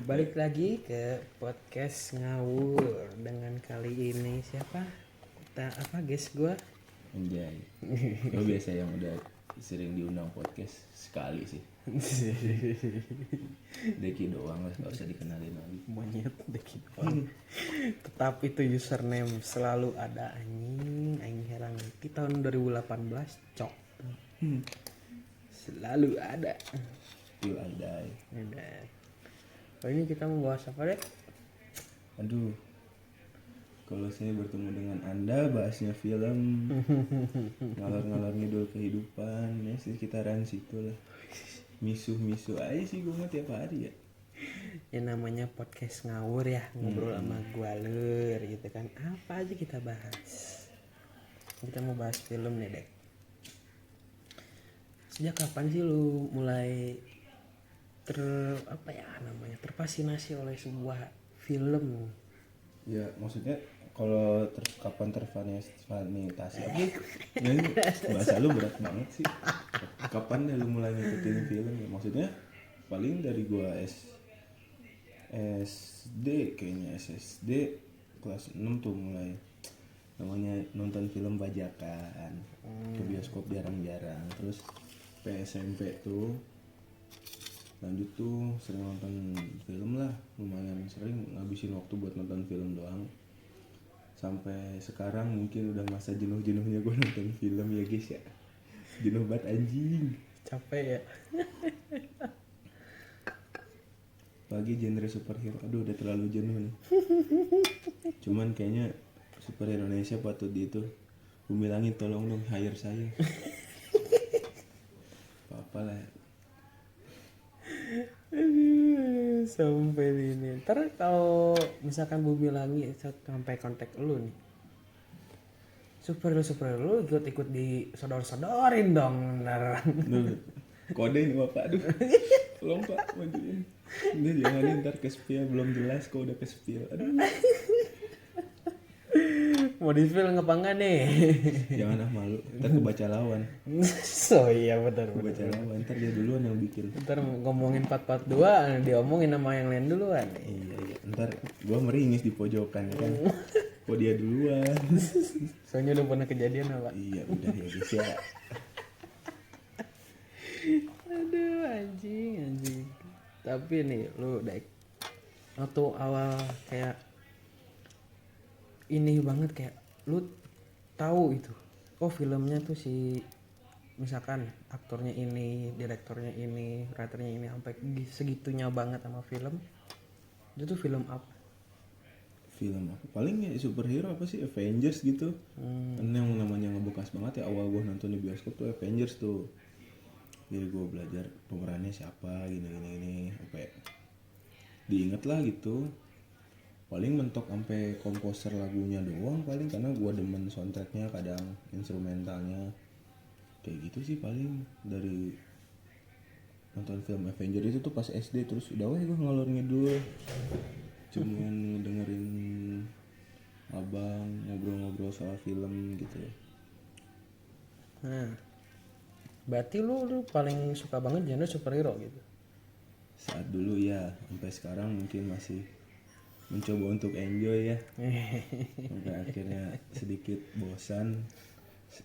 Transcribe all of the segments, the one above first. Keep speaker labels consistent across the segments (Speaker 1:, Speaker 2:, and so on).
Speaker 1: Balik lagi ke podcast ngawur dengan kali ini siapa? Guys gue?
Speaker 2: Anjay. Gue biasa yang udah sering diundang podcast sekali sih. Deki doang lah, gak usah dikenalin lagi.
Speaker 1: Monyet dikit doang. Tetap itu username selalu ada anjing heran di tahun 2018 cok. Selalu ada.
Speaker 2: Till I die.
Speaker 1: Udah. Kali ini kita mau bahas apa deh?
Speaker 2: Aduh. Kalau saya bertemu dengan Anda bahasnya film, ngalor-ngalor ngidul kehidupan, ya sekitaran situ lah. Misuh-misuh aja sih gue mah tiap hari ya.
Speaker 1: Ya namanya podcast ngawur ya, ngobrol sama gua lur gitu kan. Apa aja kita bahas. Kita mau bahas film nih, Dek. Sejak kapan sih lu mulai terfascinasi oleh sebuah film?
Speaker 2: Ya maksudnya kalau kapan terfanitasi apa? Ini bahasa lu berat banget sih. Kapan deh lu mulai ngikutin film ya? Maksudnya paling dari gua SD kayaknya SSD kelas 6 tuh mulai namanya nonton film bajakan ke bioskop jarang-jarang. Terus SMP tuh lanjut tuh sering nonton film lah, lumayan sering ngabisin waktu buat nonton film doang. Sampai sekarang mungkin udah masa jenuh-jenuhnya gue nonton film ya guys ya. Jenuh banget anjing.
Speaker 1: Capek ya.
Speaker 2: Pagi genre superhero, aduh udah terlalu jenuh nih. Cuman kayaknya superhero Indonesia patut di itu Bumi Langit tolong dong hire saya. Apa lah.
Speaker 1: Sampai ini. Ntar kalau misalkan Bumi Langit sampai kontak lu nih. Superhero lu ikut di sodor-sodorin dong. Ntar.
Speaker 2: Duh, kode ini bapak, aduh. Tolong pak, majuin. Ini jangan ntar ke spill, belum jelas kok udah ke spill. Aduh.
Speaker 1: Mau di film apa enggak nih?
Speaker 2: Jangan malu, ntar kebaca lawan.
Speaker 1: So iya benar.
Speaker 2: Kebaca lawan, ntar dia duluan yang bikin.
Speaker 1: Ntar ngomongin 442 diomongin sama yang lain duluan.
Speaker 2: Iya, ntar gua meringis di pojokan kan. Kok dia duluan.
Speaker 1: Soalnya udah pernah kejadian apa?
Speaker 2: Iya udah ya guys ya.
Speaker 1: Aduh anjing. Tapi nih lu Dek, waktu awal kayak ini banget kayak lu tahu itu. Oh filmnya tuh si misalkan aktornya ini, direktornya ini, writernya ini sampai segitunya banget sama film. Itu tuh film apa?
Speaker 2: Film apa? Paling ya superhero apa sih, Avengers gitu. Kan yang namanya ngebekas banget ya, awal gue nonton di bioskop tuh Avengers tuh. Jadi gue belajar pemerannya siapa gini sampai diinget lah gitu. Paling mentok sampai komposer lagunya doang paling, karena gue demen soundtracknya, kadang instrumentalnya kayak gitu sih paling. Dari nonton film Avengers itu tuh pas SD, terus udah gue ngalor ngidul cuman dengerin abang ngobrol-ngobrol soal film gitu.
Speaker 1: Nah, berarti lu paling suka banget genre superhero gitu.
Speaker 2: Saat dulu ya, sampai sekarang mungkin masih mencoba untuk enjoy ya. Sampai akhirnya sedikit bosan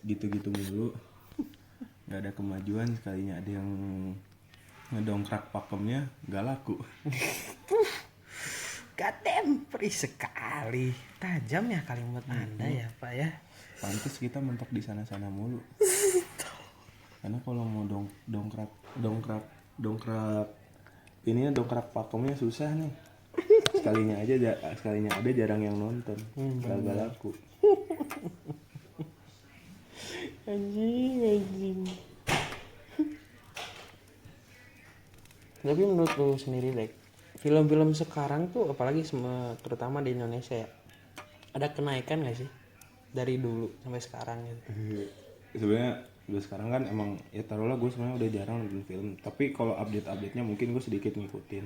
Speaker 2: gitu-gitu mulu, nggak ada kemajuan. Sekalinya ada yang ngedongkrak pakemnya nggak laku.
Speaker 1: Goddamn, perih sekali. Tajam ya kalimat Anda ya, Pak ya.
Speaker 2: Pantes kita mentok di sana-sana mulu. Karena kalau mau dongkrak ini ya, dongkrak pakemnya susah nih. Sekalinya ada jarang yang nonton. Gak laku.
Speaker 1: Anjing. Tapi menurut lu sendiri, Dek, film-film sekarang tuh apalagi terutama di Indonesia ya, ada kenaikan gak sih dari dulu sampai sekarang gitu?
Speaker 2: Sebenarnya udah sekarang kan emang ya taruhlah gue sebenarnya udah jarang nonton film, tapi kalau update-nya mungkin gue sedikit ngikutin.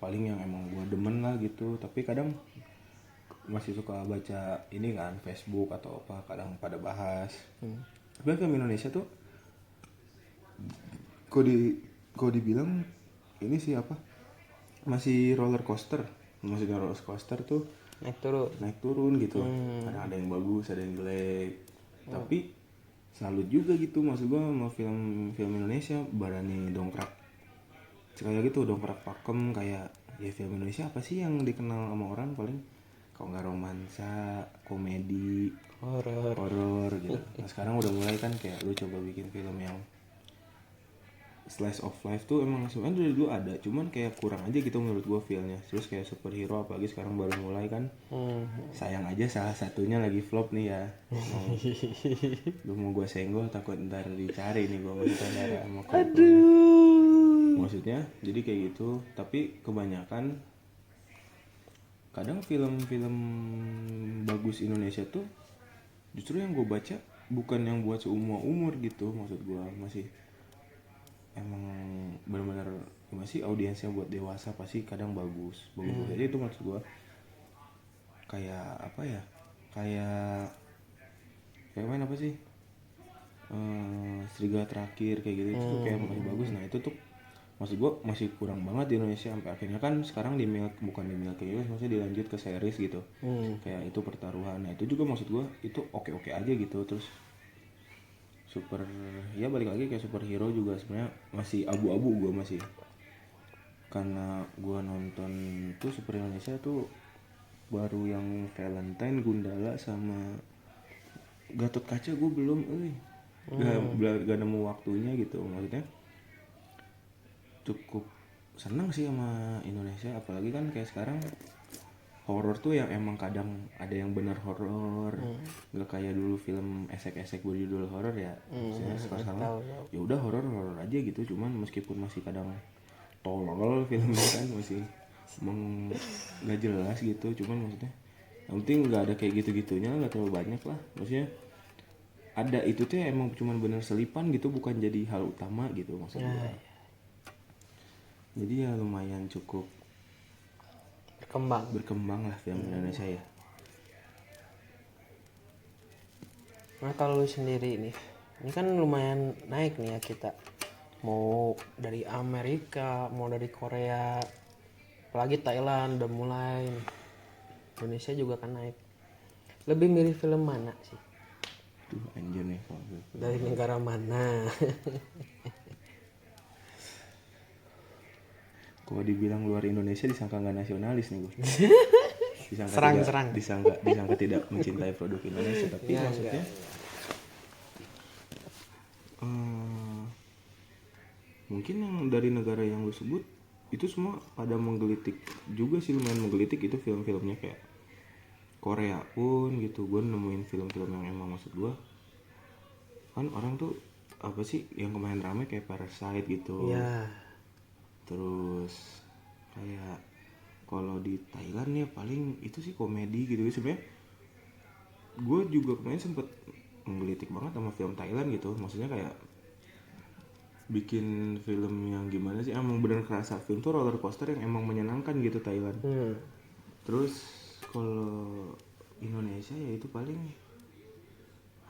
Speaker 2: Paling yang emang gue demen lah gitu, tapi kadang masih suka baca ini kan Facebook atau apa, kadang pada bahas. Tapi film Indonesia tuh kok dibilang ini sih apa, masih roller coaster. Maksudnya roller coaster tuh naik turun gitu. Kadang ada yang bagus, ada yang jelek. Tapi salut juga gitu, maksud gue sama film Indonesia berani dongkrak kayak gitu, dongkrak pakem. Kayak ya film Indonesia apa sih yang dikenal sama orang, paling kalau nggak romansa, komedi, horor gitu. Nah sekarang udah mulai kan kayak lu coba bikin film yang slice of life tuh emang sebenarnya dari dulu ada, cuman kayak kurang aja gitu menurut gue feelnya. Terus kayak superhero apalagi sekarang baru mulai kan. Sayang aja salah satunya lagi flop nih ya. Lu mau gue senggol takut ntar dicari nih gue sama saudara sama maksudnya jadi kayak gitu. Tapi kebanyakan kadang film-film bagus Indonesia tuh justru yang gue baca bukan yang buat seumur umur gitu. Maksud gue masih emang benar-benar masih audiensnya buat dewasa, pasti kadang bagus aja itu. Maksud gue kayak apa ya, kayak main apa sih, Serigala Terakhir kayak gitu, itu tuh kayak masih bagus. Nah itu tuh maksud gue masih kurang banget di Indonesia, sampai akhirnya kan sekarang bukan di milk kayak gitu, maksudnya dilanjut ke series gitu. Kayak itu Pertaruhan. Nah itu juga maksud gue itu oke aja gitu. Terus ya balik lagi kayak superhero juga sebenarnya masih abu-abu gue masih, karena gue nonton tuh super Indonesia tuh baru yang Valentine, Gundala sama Gatot Kaca. Gue belum gak nemu waktunya gitu. Maksudnya cukup seneng sih sama Indonesia, apalagi kan kayak sekarang horor tuh yang emang kadang ada yang bener horor, nggak kayak dulu film esek-esek berjudul horor ya. Maksudnya sekarang ya udah horor aja gitu. Cuman meskipun masih kadang tolol filmnya kan, masih emang nggak jelas gitu. Cuman maksudnya yang penting nggak ada kayak gitu-gitunya, nggak terlalu banyak lah. Maksudnya ada itu tuh emang cuman bener selipan gitu, bukan jadi hal utama gitu maksudnya. Jadi ya lumayan cukup berkembang lah film Indonesia ya.
Speaker 1: Nah kalau lu sendiri nih, ini kan lumayan naik nih ya kita, mau dari Amerika, mau dari Korea, apalagi Thailand udah mulai nih. Indonesia juga kan naik. Lebih milih film mana sih?
Speaker 2: Tuh anjir nih kalau
Speaker 1: Dari negara mana?
Speaker 2: kalau dibilang luar Indonesia disangka nggak nasionalis nih gue. disangka tidak mencintai produk Indonesia. Tapi maksudnya mungkin yang dari negara yang lu sebut itu semua pada menggelitik juga sih, lumayan menggelitik itu film-filmnya. Kayak Korea pun gitu, gue nemuin film-film yang emang maksud gue kan orang tuh apa sih yang kemarin rame kayak Parasite gitu. Terus kayak kalau di Thailand ya paling itu sih komedi gitu. Sebenarnya gue juga kemarin sempet menggelitik banget sama film Thailand gitu. Maksudnya kayak bikin film yang gimana sih, emang bener kerasa film tuh roller coaster yang emang menyenangkan gitu Thailand. Terus kalau Indonesia ya itu paling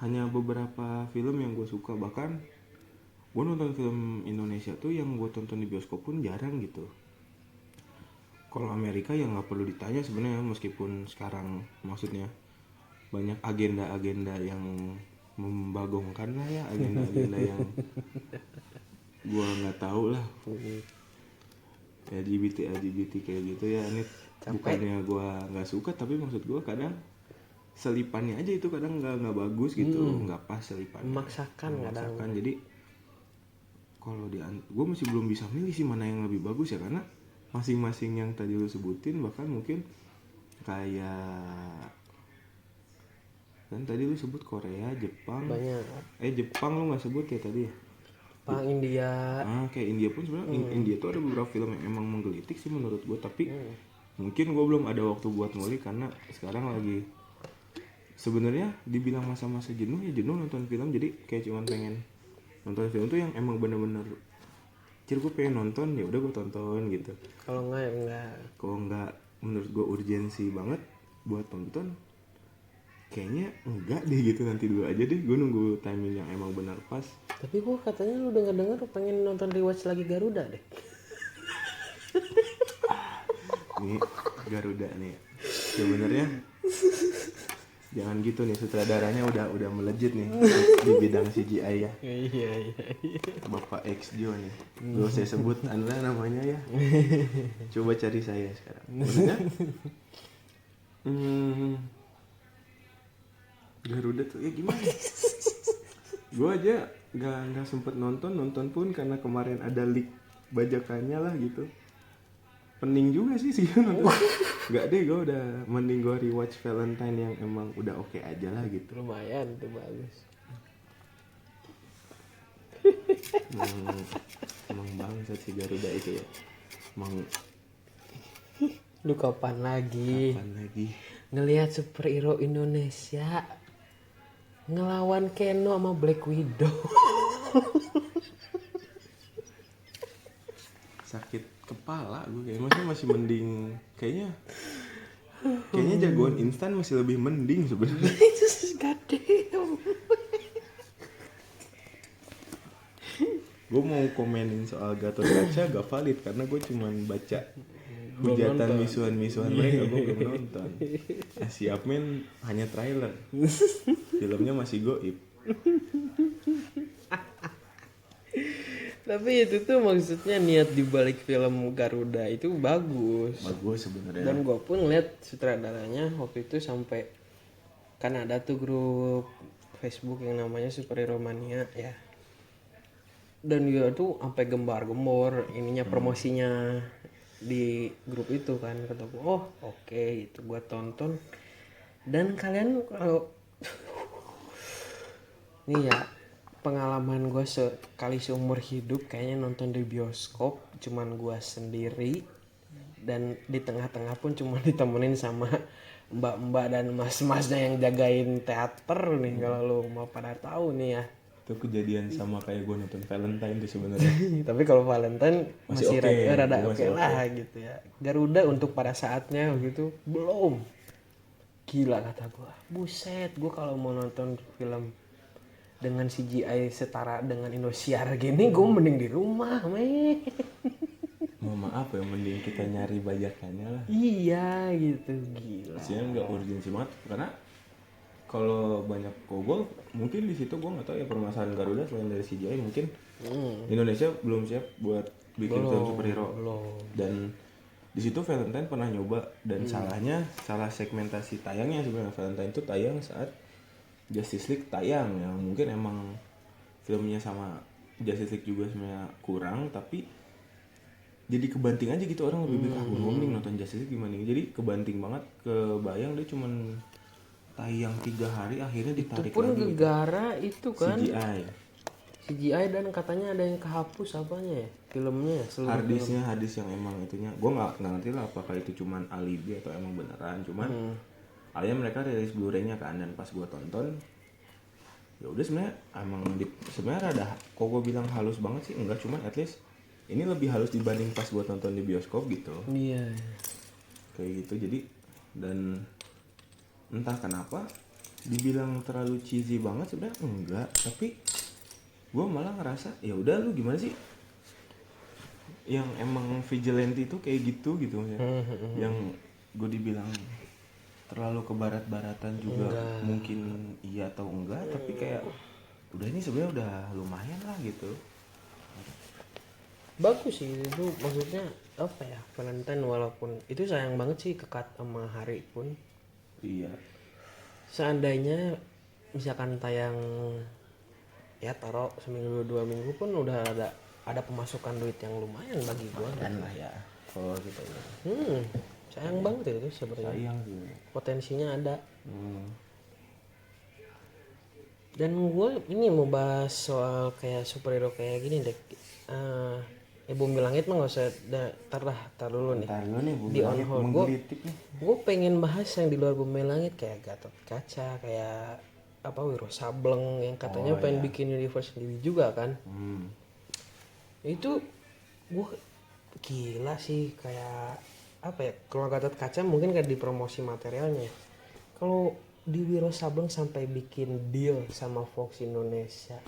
Speaker 2: hanya beberapa film yang gue suka. Bahkan gue nonton film Indonesia tuh yang gue tonton di bioskop pun jarang gitu. Kalau Amerika ya nggak perlu ditanya sebenarnya, meskipun sekarang maksudnya banyak agenda-agenda yang membagongkan lah ya, agenda-agenda yang gue nggak tahu lah, LGBT kayak gitu ya. Ini bukannya gue nggak suka, tapi maksud gue kadang selipannya aja itu kadang nggak bagus gitu, nggak pas selipannya,
Speaker 1: memaksakan.
Speaker 2: Jadi kalau gue masih belum bisa milih sih mana yang lebih bagus ya, karena masing-masing yang tadi lu sebutin, bahkan mungkin kayak kan tadi lu sebut Korea, Jepang, Jepang lu nggak sebut ya tadi ya?
Speaker 1: Jepang, India.
Speaker 2: Kayak India pun sebenarnya India tuh ada beberapa film yang emang menggelitik sih menurut gue, tapi mungkin gue belum ada waktu buat ngulik karena sekarang lagi sebenarnya dibilang masa-masa jenuh nonton film. Jadi kayak cuman pengen nonton film tuh yang emang bener-bener gue pengen nonton, ya udah gue tonton gitu.
Speaker 1: Kalau
Speaker 2: enggak menurut gue urgensi banget buat tonton, kayaknya enggak deh gitu, nanti dulu aja deh, gue nunggu timing yang emang benar pas.
Speaker 1: Tapi gue katanya lu dengar pengen nonton rewatch lagi Garuda deh.
Speaker 2: nih Garuda nih sebenarnya jangan gitu nih, sutradaranya udah melejit nih di bidang CGI ya.
Speaker 1: Iya.
Speaker 2: Bapak XJO nih, gue saya sebut anda namanya ya. Coba cari saya sekarang. Maksudnya Garuda tuh ya gimana? Gue aja nggak sempet nonton pun karena kemarin ada leak bajakannya lah gitu. Pening juga sih nonton. Nggak deh, gue udah mending gue rewatch Valentine yang emang udah oke aja lah gitu.
Speaker 1: Lumayan tuh, bagus.
Speaker 2: Emang bangsat si Garuda itu ya. Emang
Speaker 1: Lu kapan lagi ngelihat superhero Indonesia ngelawan Keno sama Black Widow?
Speaker 2: sakit kepala gue kayak maksudnya masih mending kayaknya jagoan instan masih lebih mending sebenarnya.
Speaker 1: Goddamn.
Speaker 2: Gue mau komenin soal Gatot Kaca gak valid karena gue cuman baca hujatan misuan mereka, gue belum nonton. Siap men, hanya trailer. Filmnya masih goib.
Speaker 1: Tapi itu tuh maksudnya niat dibalik film Garuda itu bagus.
Speaker 2: Bagus sebenarnya.
Speaker 1: Dan gue pun ngeliat sutradaranya waktu itu sampai kan ada tuh grup Facebook yang namanya Superhero Mania ya. Dan dia tuh sampai gembar-gembor ininya promosinya di grup itu kan. Kata gue, oh oke, itu gue tonton. Dan kalian kalau nih ya, pengalaman gue sekali seumur hidup kayaknya nonton di bioskop cuman gue sendiri, dan di tengah-tengah pun cuma ditemenin sama mbak-mbak dan mas-masnya yang jagain teater nih. Kalau lu mau pada tahu nih ya.
Speaker 2: Itu kejadian sama kayak gue nonton Valentine tuh sebenarnya.
Speaker 1: Tapi kalau Valentine masih
Speaker 2: Masih oke,
Speaker 1: rada
Speaker 2: masih
Speaker 1: oke lah gitu ya. Garuda untuk pada saatnya gitu belum. Gila kata gue, buset, gue kalau mau nonton film dengan CGI setara dengan Indosiar gini, gue mending di rumah, men.
Speaker 2: Mau maaf ya, mending kita nyari bajakannya lah.
Speaker 1: Iya gitu, gila.
Speaker 2: Maksudnya nggak urgensi banget karena kalau banyak gue mungkin di situ gue nggak tahu ya permasalahan Garuda selain dari CGI mungkin Indonesia belum siap buat bikin film superhero. Dan di situ Valentine pernah nyoba dan salah segmentasi tayangnya sebenarnya. Valentine itu tayang saat Justice League tayang ya, mungkin emang filmnya sama Justice League juga sebenarnya kurang, tapi jadi kebanting aja gitu, orang lebih baik gue mending nonton Justice League gimana. Jadi kebanting banget, kebayang dia cuman tayang 3 hari akhirnya ditarik
Speaker 1: Itu pun
Speaker 2: lagi
Speaker 1: gegara itu kan
Speaker 2: CGI
Speaker 1: dan katanya ada yang kehapus apanya ya filmnya seluruh
Speaker 2: harddisknya harddisk yang emang itunya gue nggak ngerti lah apakah itu cuman alibi atau emang beneran, cuman akhirnya mereka rilis Blu-ray-nya kan. Dan pas gue tonton ya udah sebenarnya emang sebenarnya rada kok gue bilang halus banget sih enggak, cuman at least ini lebih halus dibanding pas gue tonton di bioskop gitu.
Speaker 1: Iya.
Speaker 2: Kayak gitu. Jadi dan entah kenapa dibilang terlalu cheesy banget sebenarnya enggak, tapi gue malah ngerasa ya udah lu gimana sih yang emang vigilante itu kayak gitu ya. Yang gue dibilang terlalu ke barat-baratan juga mungkin iya atau enggak, tapi kayak udah ini sebenarnya udah lumayan lah gitu.
Speaker 1: Bagus sih itu, maksudnya apa ya, Valentine walaupun itu sayang banget sih kekat sama hari pun.
Speaker 2: Iya.
Speaker 1: Seandainya misalkan tayang ya taruh seminggu 2 minggu pun udah ada pemasukan duit yang lumayan bagi gua
Speaker 2: Dan lah ya kalau gitu ya.
Speaker 1: Sayang banget itu sebenarnya.
Speaker 2: Sayang sih.
Speaker 1: Potensinya ada. Dan gue ini mau bahas soal kayak superhero kayak gini deh. Bumi Langit mah gak usah tar dulu nih.
Speaker 2: Ntar dulu nih
Speaker 1: Di on hold.
Speaker 2: nih.
Speaker 1: Gue pengen bahas yang di luar Bumi Langit kayak Gatot Kaca, kayak apa Wiro Sableng yang katanya pengen bikin universe sendiri juga kan. Itu gue gila sih, kayak apa ya, kalau Gatot Kaca mungkin kayak di promosi materialnya. Kalau di Wiro Sableng sampai bikin deal sama Fox Indonesia,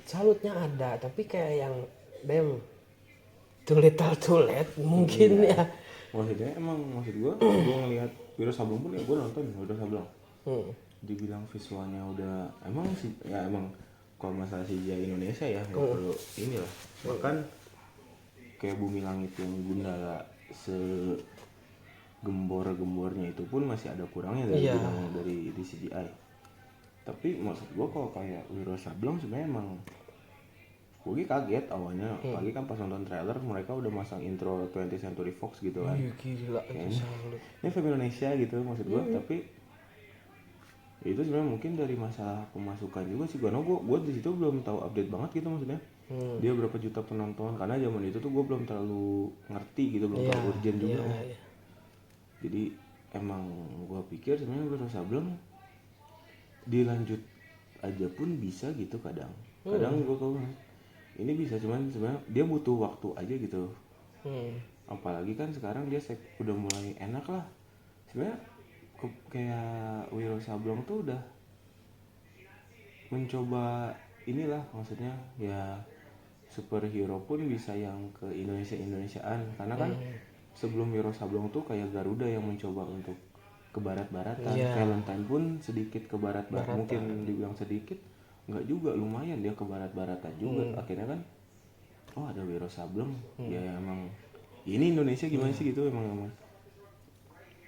Speaker 1: salutnya ada, tapi kayak yang
Speaker 3: too little too late mungkin ya.
Speaker 2: Maksudnya emang maksud gue ngelihat Wiro Sableng pun ya gue nonton Wiro Sableng. Dibilang visualnya udah emang sih ya emang kalau masalah CGI Indonesia ya nggak perlu inilah. Bahkan kayak Bumi Langit yang Gundala segembor-gembornya itu pun masih ada kurangnya dari di CGI. Tapi maksud gue kalau kayak Wiro Sableng sebenarnya emang gue kaget awalnya, apalagi kan pas nonton trailer mereka udah masang intro 20th Century Fox gitu kan.
Speaker 3: Gila itu salut.
Speaker 2: Ini film Indonesia gitu maksud gue, tapi itu sebenarnya mungkin dari masalah pemasukan juga sih. Karena gue di situ belum tahu update banget gitu maksudnya. Dia berapa juta penonton, karena zaman itu tuh gue belum terlalu ngerti gitu, belum terlalu urgent juga. Jadi emang gue pikir sebenarnya Wiro Sableng dilanjut aja pun bisa gitu kadang gue kalau ini bisa, cuman sebenarnya dia butuh waktu aja gitu. Apalagi kan sekarang dia udah mulai enak lah sebenarnya. Kayak Wiro Sableng tuh udah mencoba inilah, maksudnya ya superhero pun bisa yang ke Indonesiaan, karena kan sebelum Wiro Sableng tuh kayak Garuda yang mencoba untuk ke barat-baratan. Valentine pun sedikit ke barat-baratan, mungkin dibilang sedikit nggak juga, lumayan dia ke barat-baratan juga. Akhirnya kan ada Wiro Sableng ya emang ini Indonesia gimana sih gitu, emang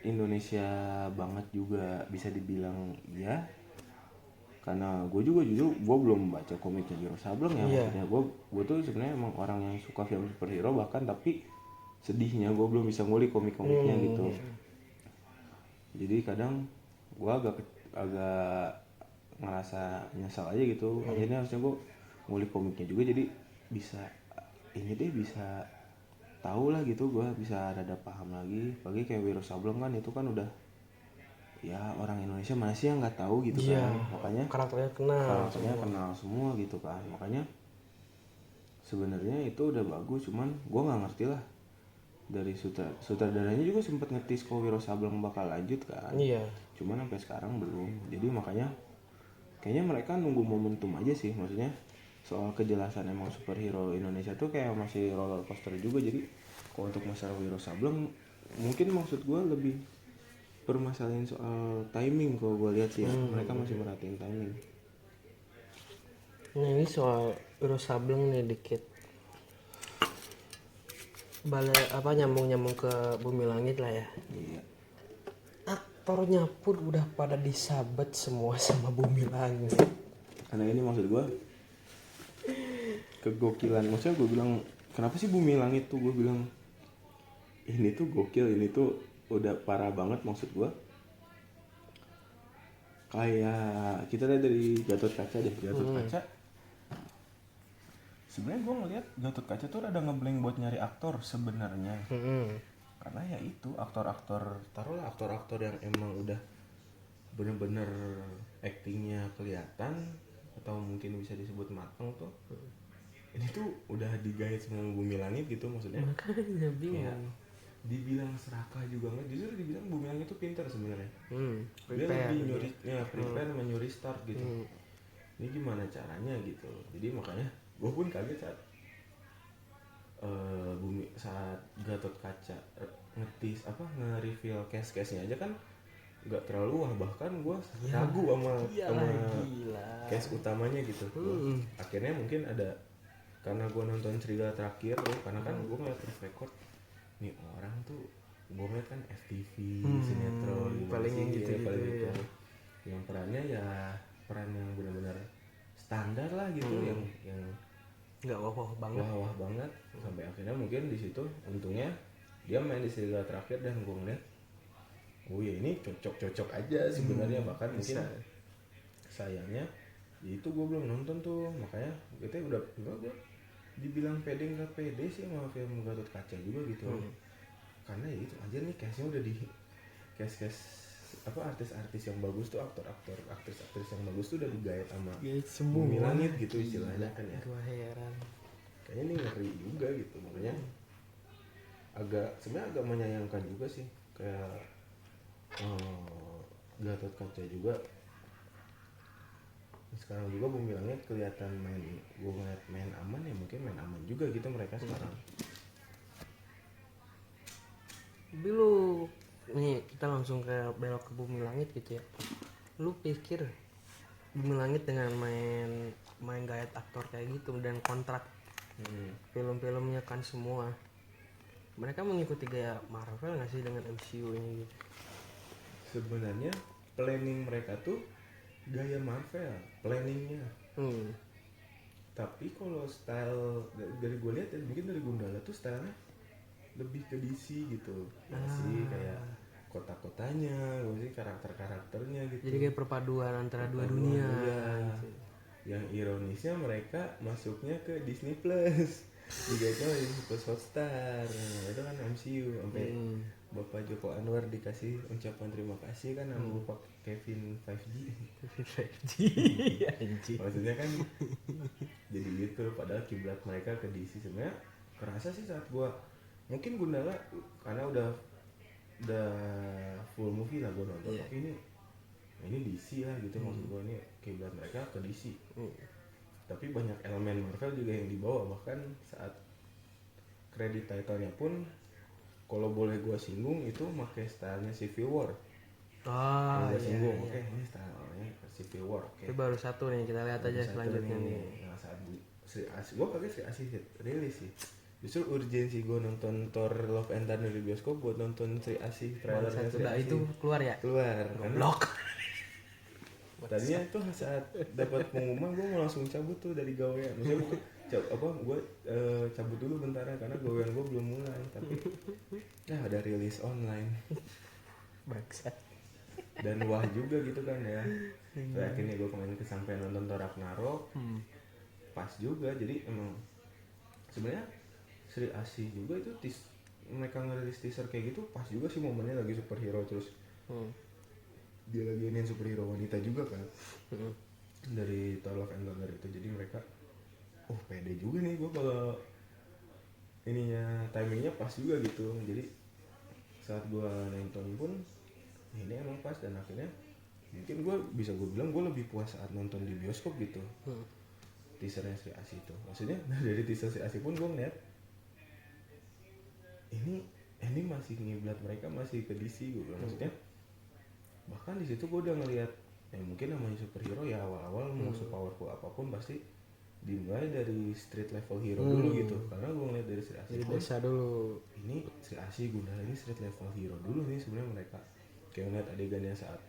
Speaker 2: Indonesia banget juga bisa dibilang ya. Karena gue juga jujur gue belum baca komiknya Wiro Sableng ya. Maksudnya gue tuh sebenarnya emang orang yang suka film superhero bahkan, tapi sedihnya gue belum bisa ngulik komik-komiknya gitu. Jadi kadang gue agak ngerasa nyesal aja gitu. Akhirnya harusnya gue ngulik komiknya juga, jadi bisa tahu lah gitu, gue bisa rada paham lagi. Apalagi kayak Wiro Sableng kan itu kan udah ya orang Indonesia mana sih yang nggak tahu gitu kan. Makanya
Speaker 3: karakternya
Speaker 2: kenal semua gitu kan. Makanya sebenarnya itu udah bagus, cuman gue nggak ngerti lah dari sutradaranya juga sempat ngetis kalau Wiro Sableng bakal lanjut kan. Cuman sampai sekarang belum. Jadi makanya kayaknya mereka nunggu momentum aja sih. Maksudnya soal kejelasan emang superhero Indonesia tuh kayak masih roller coaster juga. Jadi kalau untuk masalah Wiro Sableng mungkin maksud gue lebih permasalahan soal timing. Kalau gue lihat sih ya, mereka masih merhatiin timing.
Speaker 3: Nah ini soal Wiro Sableng nih dikit balik nyambung ke Bumi Langit lah ya. Aktornya pun udah pada disabet semua sama Bumi Langit.
Speaker 2: Karena ini maksud gue kegokilan. Maksudnya gue bilang kenapa sih Bumi Langit tuh, gue bilang ini tuh gokil, ini tuh udah parah banget. Maksud gue kayak kita lihat dari Gatot Kaca deh. Gatot Kaca sebenarnya gue ngeliat Gatot Kaca tuh rada ngeblank buat nyari aktor sebenarnya. Karena ya itu aktor-aktor, taruhlah aktor-aktor yang emang udah bener-bener actingnya kelihatan atau mungkin bisa disebut mateng tuh. Ini tuh udah digait sama Bumi Langit gitu maksudnya.
Speaker 3: Makanya bingung.
Speaker 2: Dibilang serakah juga nggak, justru dibilang Bumi Langit tuh pintar sebenarnya. Dia lebih prepare menyuri start gitu. Ini gimana caranya gitu. Jadi makanya gue pun kaget saat Gatot Kaca nge-reveal case-nya aja kan nggak terlalu wah, bahkan gue ragu sama case utamanya gitu. Akhirnya mungkin ada karena gue nonton Serigala Terakhir tuh, karena kan gue ngeliat track record nih orang tuh, gue ngeliat kan FTV, sinetron
Speaker 3: paling yang gitu
Speaker 2: ya. Yang perannya ya peran yang benar-benar standar lah gitu, yang
Speaker 3: nggak wah banget
Speaker 2: sampai akhirnya mungkin di situ untungnya dia main di Serigala Terakhir dan gue ngeliat oh ya ini cocok aja sebenarnya. Bahkan mungkin sayangnya itu gue belum nonton tuh, makanya kita udah gue dibilang pede nggak pede sih sama film Gatot Kaca juga gitu. Karena ya itu aja nih case-nya udah di case artis-artis yang bagus tuh, aktris yang bagus tuh udah digait sama Bumi Langit gitu istilahnya kan ya.
Speaker 3: Gua heran.
Speaker 2: Kayaknya ini ngeri juga gitu, makanya sebenarnya agak menyayangkan juga sih kayak Gatot Kaca juga. Sekarang juga Bumi Langit kelihatan gue ngeliat main aman ya, mungkin main aman juga gitu mereka sekarang.
Speaker 3: Tapi lu nih kita langsung ke belok ke Bumi Langit gitu ya. Lu pikir Bumi Langit dengan main gaya aktor kayak gitu dan kontrak film-filmnya kan semua, mereka mengikuti gaya Marvel nggak sih dengan MCU ini gitu?
Speaker 2: Sebenarnya planning mereka tuh gaya Marvel planningnya, tapi kalau style dari gue lihat ya, mungkin dari Gundala tuh stylenya lebih ke DC gitu ya sih, kayak kota-kotanya, sih karakter-karakternya gitu.
Speaker 3: Jadi kayak perpaduan antara dua
Speaker 2: Perpaduan,
Speaker 3: dunia
Speaker 2: iya.
Speaker 3: gitu.
Speaker 2: Yang ironisnya mereka masuknya ke Disney Plus, digagal di Plus Hotstar. Nah, itu kan MCU sampai Bapak Joko Anwar dikasih ucapan terima kasih kan sama Bapak Kevin 5G.
Speaker 3: 5G anjing.
Speaker 2: Maksudnya kan jadi gitu, padahal kiblat mereka ke DC. Sebenarnya kerasa sih saat gua mungkin Gundala karena udah full movie lah gua nonton. Tapi ini DC lah gitu, maksud gua ini kiblat mereka ke DC. Tapi banyak elemen Marvel juga yang dibawa, bahkan saat kredit title-nya pun kalau boleh gua singgung itu pakai stylenya Civil War. Gua singgung, oke, ini stylenya Civil War, oke.
Speaker 3: Itu baru satu nih, kita lihat aja selanjutnya nih.
Speaker 2: Nah, saat Sri Asih, gue kaget Sri Asih rilis sih. Justru urgensi gue nonton Thor Love and Thunder di bioskop buat nonton Sri Asih trailernya Sri
Speaker 3: Udah
Speaker 2: Asih.
Speaker 3: itu keluar ya?
Speaker 2: Keluar.
Speaker 3: Blok.
Speaker 2: Tadinya tuh saat dapat pengumuman gue mau langsung cabut tuh dari gawean. Maksudnya gue cabut dulu bentar karena gawean gue belum mulai. Tapi ada rilis online.
Speaker 3: Bangsat.
Speaker 2: Dan wah juga gitu kan ya. Terus akhirnya gue kemarin kesampaian nonton Thor Ragnarok. Pas juga, jadi emang sebenarnya Sri Asih juga itu mereka ngerilis teaser kayak gitu pas juga sih momennya lagi superhero, terus dia lagi ini superhero wanita juga kan dari Thor Love and Thunder itu. Jadi mereka pede juga nih gue kalau ininya timingnya pas juga gitu. Jadi saat gue nonton pun ini emang pas, dan akhirnya mungkin gue bilang gue lebih puas saat nonton di bioskop gitu. Teasernya Sri Asih itu, maksudnya dari teaser Sri Asih pun gue ngeliat ini masih ngiblat mereka masih ke DC gue bilang. Maksudnya bahkan di situ gue udah ngeliat mungkin namanya superhero ya, awal-awal mau sepowerful apapun pasti dimulai dari street level hero dulu gitu. Karena gue ngeliat dari Sri Asih
Speaker 3: Jadi
Speaker 2: pun
Speaker 3: desa dulu.
Speaker 2: ini Sri Asih Gundala ini street level hero dulu nih sebenarnya mereka. Kayak ngeliat adegannya saat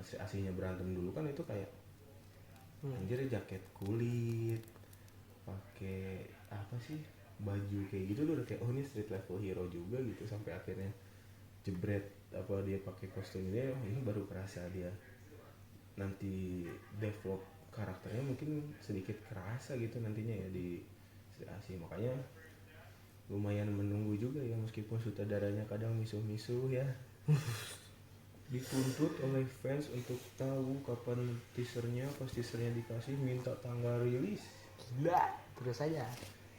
Speaker 2: Sri Asihnya berantem dulu kan itu kayak anjir, jaket kulit, pakai apa sih, baju kayak gitu udah kayak ini street level hero juga gitu. Sampai akhirnya jebret apa dia pakai kostum ini baru kerasa dia nanti develop karakternya mungkin sedikit kerasa gitu nantinya ya di Sri Asih. Makanya lumayan menunggu juga ya, meskipun sutradaranya kadang misuh-misuh ya. Dituntut oleh fans untuk tahu kapan teasernya, pas teasernya dikasih minta tanggal rilis.
Speaker 3: Gila, terus aja.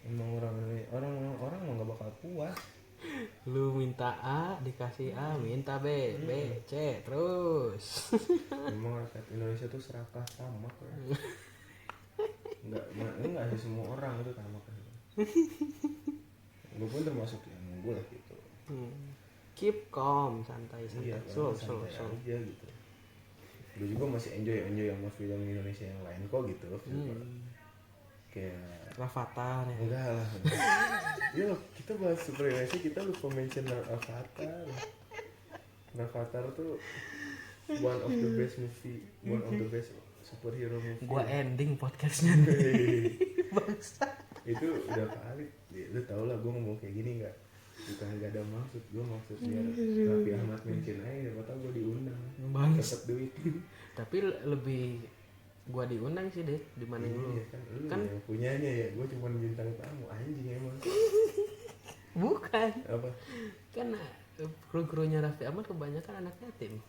Speaker 2: Emang orang mah gak bakal puas.
Speaker 3: Lu minta A, dikasih A, minta B, B, C, terus.
Speaker 2: Emang rakyat Indonesia tuh serakah tamak ya. Enggak sih, semua orang itu tamak kan. Gue pun termasuk yang nunggu lah gitu.
Speaker 3: Keep calm, santai.
Speaker 2: Iya,
Speaker 3: slow.
Speaker 2: aja gitu. Gue juga masih enjoy sama film Indonesia yang lain kok gitu. Kayak
Speaker 3: Rafathar ya.
Speaker 2: enggak lah. Yo, kita bahas super Indonesia kita lupa mention Rafathar. Rafathar tuh one of the best movie, one of the best superhero movie.
Speaker 3: Gua ending podcastnya nih. Bangsa.
Speaker 2: Itu udah valid. Lu tau lah gue ngomong kayak gini nggak? Bukan nggak ada maksud, gue maksud biar Raffi Ahmad mention aja, siapa gue diundang, dapat duit.
Speaker 3: Tapi lebih gua diundang sih deh dibanding lu.
Speaker 2: Iya kan yang punyanya ya, gue cuma bintang tamu anjing emang.
Speaker 3: Bukan.
Speaker 2: Apa?
Speaker 3: Kan kru-krunya Raffi Ahmad kebanyakan anak yatim.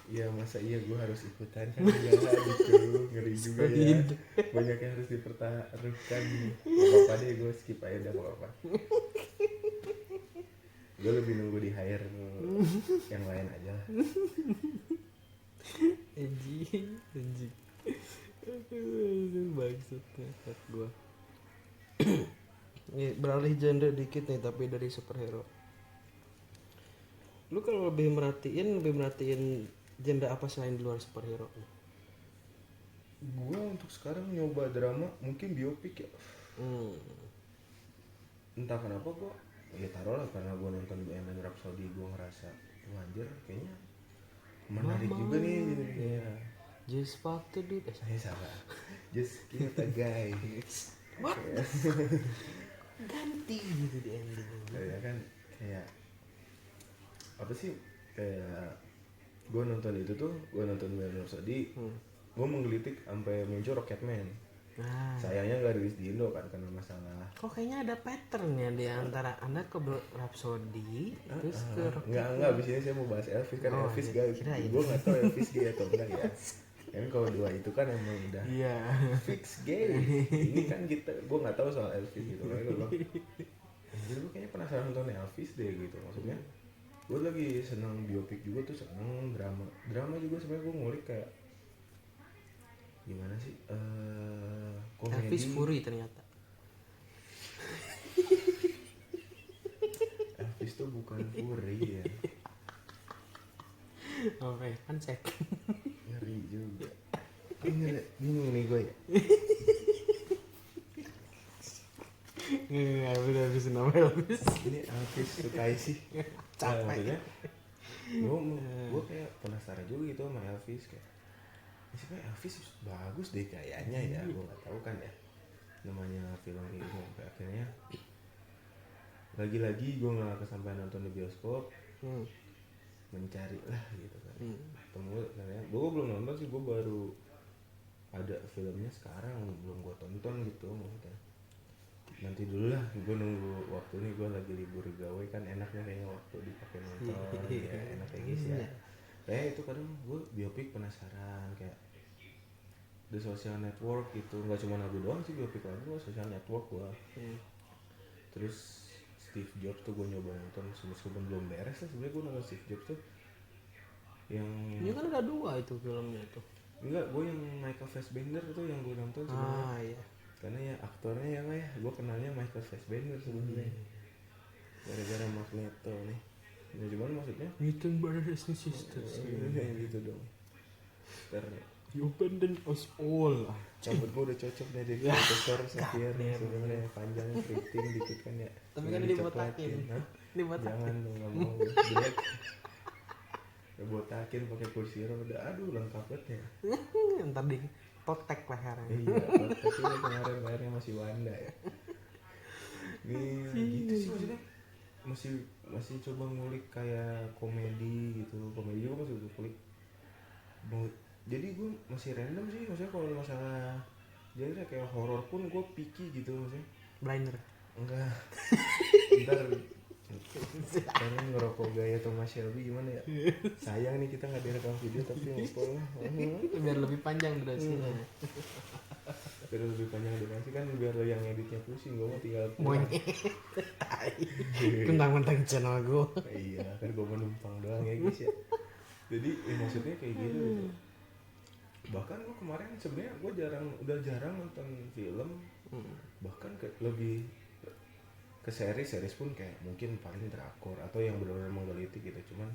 Speaker 2: Iya, masa iya gue harus ikutan kan enggak gitu, ngeri juga ya. Banyak yang harus dipertaruhkan. Gak apa-apa deh, gue skip aja dah, gak apa-apa. Gue lebih nunggu di hire yang lain aja lah.
Speaker 3: Anjing. Aduh, maksudnya gua. beralih genre dikit nih tapi dari superhero. Lu kalau lebih merhatiin genre apa selain di luar superhero?
Speaker 2: Gue untuk sekarang nyoba drama mungkin biopik ya. Entah kenapa gue ya taruh lah karena gue nonton Bohemian Rhapsody gue ngerasa wah anjir kayaknya menarik juga nih jadi kayak
Speaker 3: Just fuck the dude.
Speaker 2: saya salah just kill a guy.
Speaker 3: What? Ganti gitu di ending.
Speaker 2: Kayak kan kayak apa sih kayak gue nonton itu tuh gue nonton Bohemian Rhapsody gue menggelitik sampai muncul Rocketman.
Speaker 3: Nah,
Speaker 2: Sayangnya nggak rilis di Indo kan karena masalah.
Speaker 3: kok kayaknya ada patternnya di antara Anda ke Rhapsody terus ke Rocket.
Speaker 2: Enggak abis ini saya mau bahas Elvis kan
Speaker 3: Oh,
Speaker 2: Elvis
Speaker 3: iya,
Speaker 2: guys.
Speaker 3: kirain.
Speaker 2: Gue nggak tahu Elvis gay atau enggak ya. Kan kalau dua itu kan emang udah
Speaker 3: Iya.
Speaker 2: fix gay. Ini kan kita gue nggak tahu soal Elvis gitu kan gue. Jadi gue kayaknya penasaran nonton Elvis deh gitu maksudnya. Gue lagi seneng biopik juga tuh seneng drama juga sebenarnya gue ngulik kayak gimana sih komedi.
Speaker 3: Elvis Fury ternyata.
Speaker 2: Elvis tuh bukan Fury ya.
Speaker 3: Oke, kan cek.
Speaker 2: Ngeri juga. Bingung nih gue ya.
Speaker 3: Nggak udah habis nama Elvis.
Speaker 2: Ini Elvis sukai sih.
Speaker 3: Capek.
Speaker 2: Gue kayak penasaran juga gitu sama Elvis kayak. Sebenarnya Elvis bagus deh kayaknya ya. Gue nggak tahu kan ya. Namanya film kayak gitu sampai akhirnya. Lagi-lagi gue nggak kesampaian nonton di bioskop. Mencari lah gitu kan. Temu karena gue belum nonton sih gue baru ada filmnya sekarang belum gue tonton gitu maksudnya. Nanti dulu lah gue nunggu waktu nih gue lagi libur gawe kan enaknya kayaknya waktu dipakai nonton ya enak kayak gitu ya. Kayak itu kadang gue biopik penasaran kayak The Social Network gitu nggak cuma lagu doang sih biopik lagu Social Network gue. Terus Steve Jobs tuh gue nyoba nonton meskipun belum beres lah sebenarnya gue nonton Steve Jobs tuh yang
Speaker 3: Ini kan ada 2 itu filmnya tuh.
Speaker 2: enggak gue yang Michael Fassbender tuh yang gue nonton sebenarnya.
Speaker 3: Iya.
Speaker 2: Karena ya aktornya yang ya gue kenalnya Michael Fassbender sebenarnya gara-gara Magneto nih ya cuman maksudnya
Speaker 3: Mutant Brothers and Sisters.
Speaker 2: yang gitu dong ntar
Speaker 3: You abandon us all.
Speaker 2: cabut gue udah cocok nih jadi profesor Xavier sebenarnya panjang keriting dikit kan ya
Speaker 3: Tapi kan
Speaker 2: tinggal
Speaker 3: dibotakin.
Speaker 2: dicoklatin. Hah?
Speaker 3: Dibotakin.
Speaker 2: Jangan dong nggak mau jelek ya botakin pakai kursi roda aduh lengkap banget ya.
Speaker 3: Ntar di potek lehernya.
Speaker 2: Iya tapi kemarin bayarnya masih Wanda ya ini gitu sih maksudnya masih coba ngulik kayak komedi gitu komedi juga masih ngulik jadi gue masih random sih maksudnya kalau masalah genre kayak horor pun gue picky gitu maksudnya
Speaker 3: Blinder.
Speaker 2: enggak ntar karena ngerokok gaya Thomas Shelby gimana ya sayang nih kita nggak direkam video tapi ngumpul
Speaker 3: Biar lebih panjang durasinya.
Speaker 2: biar lebih panjang durasi kan biar lo yang editnya pusing gue mau tinggal
Speaker 3: Monyet. Mentang-mentang channel gue.
Speaker 2: iya kan gue menumpang doang ya guys ya jadi maksudnya kayak gitu bahkan gue kemarin sebenarnya gue udah jarang nonton film bahkan lebih ke series pun kayak mungkin paling drakor atau yang benar-benar menggelitik gitu cuman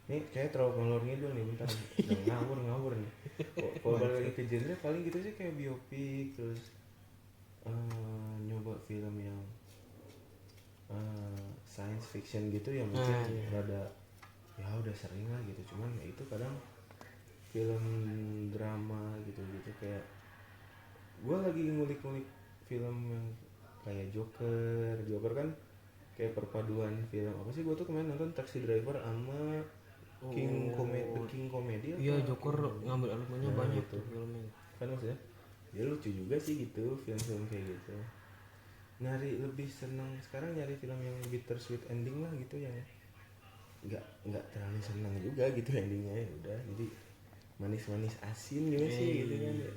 Speaker 2: nih kayak terlalu ngalor ngidul nih bentar udah ngawur nih kalau balik lagi ke genre paling gitu sih kayak biopik terus nyoba film yang science fiction gitu ya mungkin rada ya udah sering lah gitu cuman ya itu kadang film drama gitu kayak gue lagi ngulik-ngulik film yang kayak Joker kan kayak perpaduan film apa sih gue tuh kemarin nonton Taxi Driver sama The King Comedy
Speaker 3: Iya, Joker ngambil elemennya
Speaker 2: Nah,
Speaker 3: banyak
Speaker 2: gitu.
Speaker 3: tuh filmnya.
Speaker 2: kan maksudnya ya lucu juga sih gitu film-film kayak gitu lebih seneng sekarang nyari film yang bittersweet ending lah gitu yang nggak terlalu seneng juga gitu endingnya ya udah jadi manis-manis asin juga sih gitu kan ya.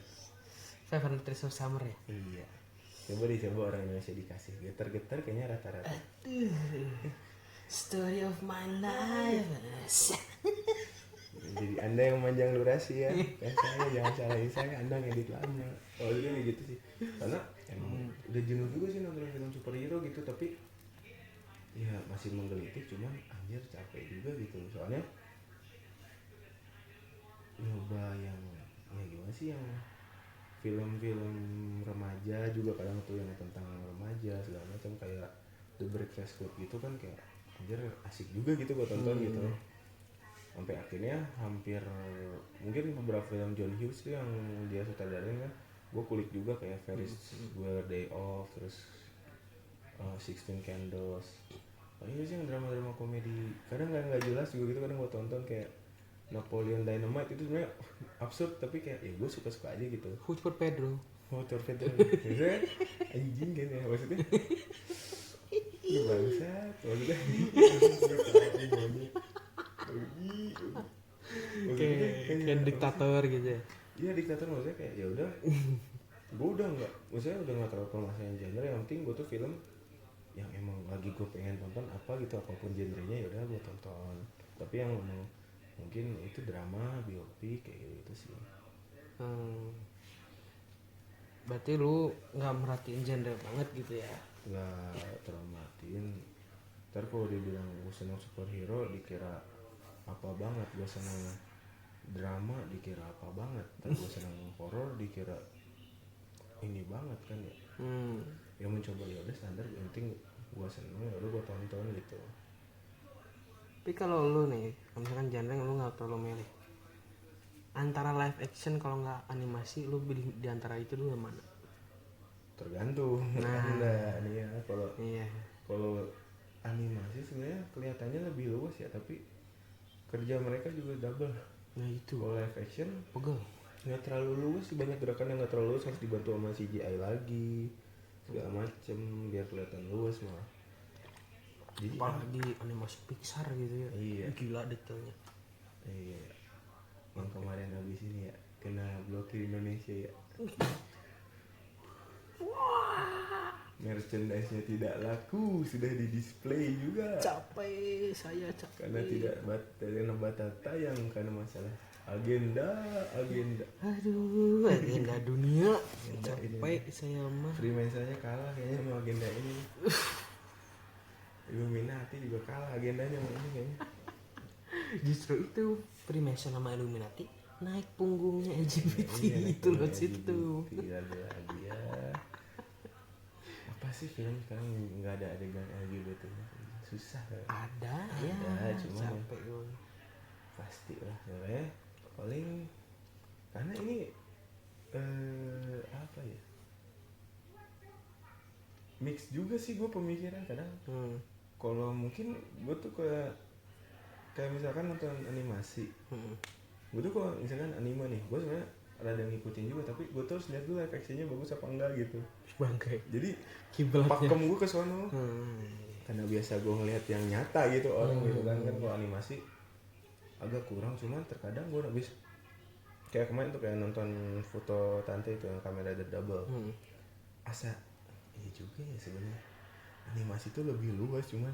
Speaker 3: Favorite Trees of Summer ya?
Speaker 2: Iya coba orang Indonesia dikasih getar-getar kayaknya rata-rata
Speaker 3: Story of my life.
Speaker 2: jadi anda yang panjang durasi ya kan saya jangan salahin saya anda ngedit lama oh iya gitu sih karena Emang udah jenuh juga sih nonton film superhero gitu, tapi ya masih menggelitik, cuman anjir capek juga gitu. Soalnya nyoba yang ya gimana sih, yang film-film remaja juga kadang tuh yang tentang remaja segala macam, kayak The Breakfast Club gitu kan, kayak anjir asik juga gitu gua tonton gitu. Sampai akhirnya hampir mungkin beberapa film John Hughes tuh yang dia sutradarain kan gue kulik juga, kayak Ferris Bueller Day Off, terus 16 Candles. Ini sih yang drama-drama komedi kadang nggak jelas juga gitu, kadang gue tonton kayak Napoleon Dynamite itu sebenarnya absurd tapi kayak ya gue suka-suka aja gitu.
Speaker 3: Who's for Pedro?
Speaker 2: Motor Pedro biasanya anjing kan ya maksudnya. Ini bangsat maksudnya.
Speaker 3: Kayak diktator gitu ya.
Speaker 2: Iya diktator, maksudnya kayak ya udah gue udah nggak, maksudnya udah nggak terlalu permasalahan genre, yang penting gue tuh film yang emang lagi gue pengen tonton apa gitu, apapun genrenya ya udah gue tonton. Tapi yang emang mungkin itu drama, biopik kayak gitu sih.
Speaker 3: Berarti lu nggak merhatiin genre banget gitu ya?
Speaker 2: Nggak terlalu matiin. Ntar kalau dibilang gue seneng superhero dikira apa banget, gue seneng drama dikira apa banget, ntar gue seneng horor dikira ini banget kan ya. Ya mencoba ya udah standar, yang penting gue seneng ya udah gue tonton gitu.
Speaker 3: Tapi kalau lu nih, misalkan genre yang lu nggak terlalu milih, antara live action kalau nggak animasi, lu pilih di antara itu dulu yang mana?
Speaker 2: Tergantung. Anda nih ya, kalau
Speaker 3: Iya.
Speaker 2: kalau animasi sebenarnya kelihatannya lebih luas ya, tapi kerja mereka juga double.
Speaker 3: Nah itu.
Speaker 2: Kalau live action
Speaker 3: Pegel.
Speaker 2: nggak terlalu luas sih, banyak gerakan yang nggak terlalu luas, harus dibantu sama CGI lagi segala macem biar kelihatan luas malah. Jadi
Speaker 3: Apalagi animasi Pixar gitu ya.
Speaker 2: Iya.
Speaker 3: Gila detailnya.
Speaker 2: iya, yang kemarin habis ini ya kena blokir Indonesia ya. Merchandise-nya tidak laku, sudah di display juga
Speaker 3: Capek, saya capek.
Speaker 2: karena tidak batal tayang karena masalah agenda.
Speaker 3: Aduh, agenda dunia.
Speaker 2: Agenda
Speaker 3: Capek saya mah.
Speaker 2: Freemasonnya kalah kayaknya sama agenda ini. Illuminati juga kalah agendanya sama ini kayaknya.
Speaker 3: Justru itu Freemason sama Illuminati naik punggungnya LGBT itu loh situ.
Speaker 2: Lagi ya. Apa sih film sekarang nggak ada adegan LGBT -nya? Susah kan?
Speaker 3: Ada ya,
Speaker 2: cuma
Speaker 3: capek gue.
Speaker 2: pasti lah ya. Paling karena ini apa ya, mix juga sih gue pemikiran kadang. Kalau mungkin gue tuh kayak misalkan nonton animasi, gue tuh kalau misalkan anime nih, gue sebenarnya rada ngikutin juga, tapi gue terus lihat dulu live actionnya bagus apa enggak gitu.
Speaker 3: Bangkai.
Speaker 2: Jadi
Speaker 3: Kiblatnya.
Speaker 2: pakem gue ke sono. Karena biasa gue ngeliat yang nyata gitu orang gitu kan, kalau animasi agak kurang, cuman terkadang gue habis kayak kemarin tuh kayak nonton Foto Tante itu yang kamera double. Asa iya juga ya sebenarnya animasi tuh lebih luas, cuman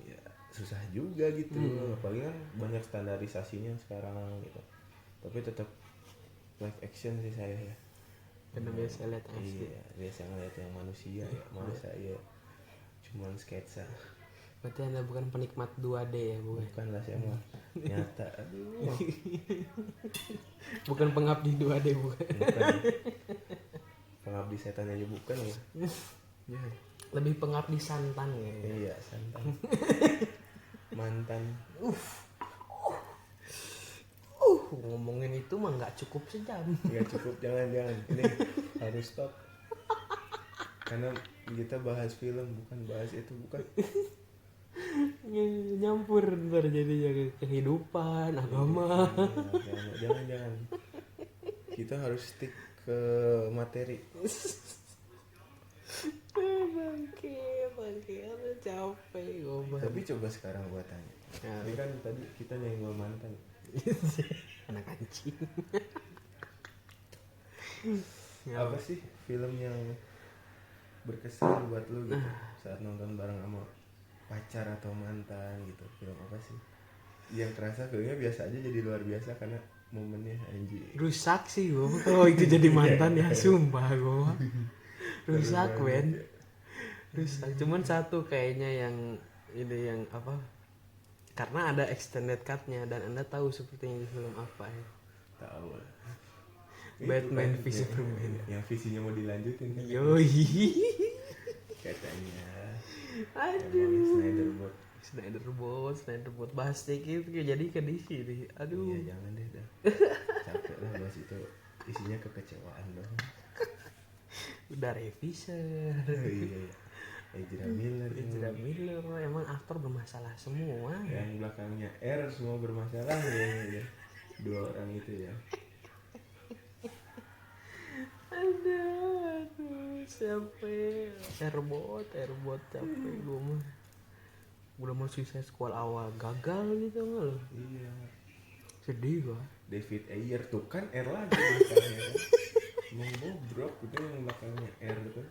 Speaker 2: ya susah juga gitu. Apalagi kan banyak standarisasinya sekarang gitu, tapi tetap live action sih saya ya.
Speaker 3: Karena biasa lihat asli.
Speaker 2: Iya, biasa ngeliat yang manusia ya, masa ya cuman sketsa.
Speaker 3: Berarti Anda bukan penikmat 2D ya, bukan?
Speaker 2: Bukan lah saya mah nyata. Aduh.
Speaker 3: Bukan pengabdi 2D, bukan.
Speaker 2: Bukan. Pengabdi setan aja bukan ya. Ya.
Speaker 3: Lebih pengabdi santan ya.
Speaker 2: Iya, santan. Mantan.
Speaker 3: Ngomongin itu mah nggak cukup sejam.
Speaker 2: Nggak cukup, jangan. Ini harus stop. Karena kita bahas film, bukan bahas itu, bukan.
Speaker 3: Nyampur ntar jadinya ke kehidupan, agama.
Speaker 2: Jangan. Kita harus stick ke materi.
Speaker 3: Bangke, capek gue.
Speaker 2: Tapi coba sekarang gua tanya. Ini kan tadi kita nyenggol mantan.
Speaker 3: Anak anjing.
Speaker 2: Apa sih film yang berkesan buat lu gitu saat nonton bareng sama pacar atau mantan gitu? Film apa sih yang kerasa filmnya biasa aja jadi luar biasa karena momennya anjing?
Speaker 3: Rusak sih gue. Oh itu jadi mantan ya, sumpah gue. rusak men, rusak. Cuman satu kayaknya yang ini yang apa, karena ada extended cut-nya dan anda tahu sepertinya di film apa ya,
Speaker 2: Tahu.
Speaker 3: Batman
Speaker 2: Itu
Speaker 3: v
Speaker 2: kan,
Speaker 3: Superman.
Speaker 2: yang visinya mau dilanjutin kan.
Speaker 3: Yoi.
Speaker 2: Katanya.
Speaker 3: Aduh.
Speaker 2: Emang
Speaker 3: Snyder Bot bahas dikit jadi ke DC nih. Aduh.
Speaker 2: Iya jangan deh dah. Capek lah bahas itu. Isinya kekecewaan dong.
Speaker 3: Udah revision.
Speaker 2: Iya. Ezra Miller.
Speaker 3: Ezra Miller emang aktor bermasalah semua.
Speaker 2: Yang belakangnya R semua bermasalah ya. Dua orang itu ya.
Speaker 3: Aduh, capek. Airbot capek gue mah. Udah mau Suicide Squad awal gagal gitu nggak lo?
Speaker 2: Iya.
Speaker 3: Sedih gua.
Speaker 2: David Ayer tuh kan R lagi belakangnya kan. Emang bobrok itu yang belakangnya R tuh.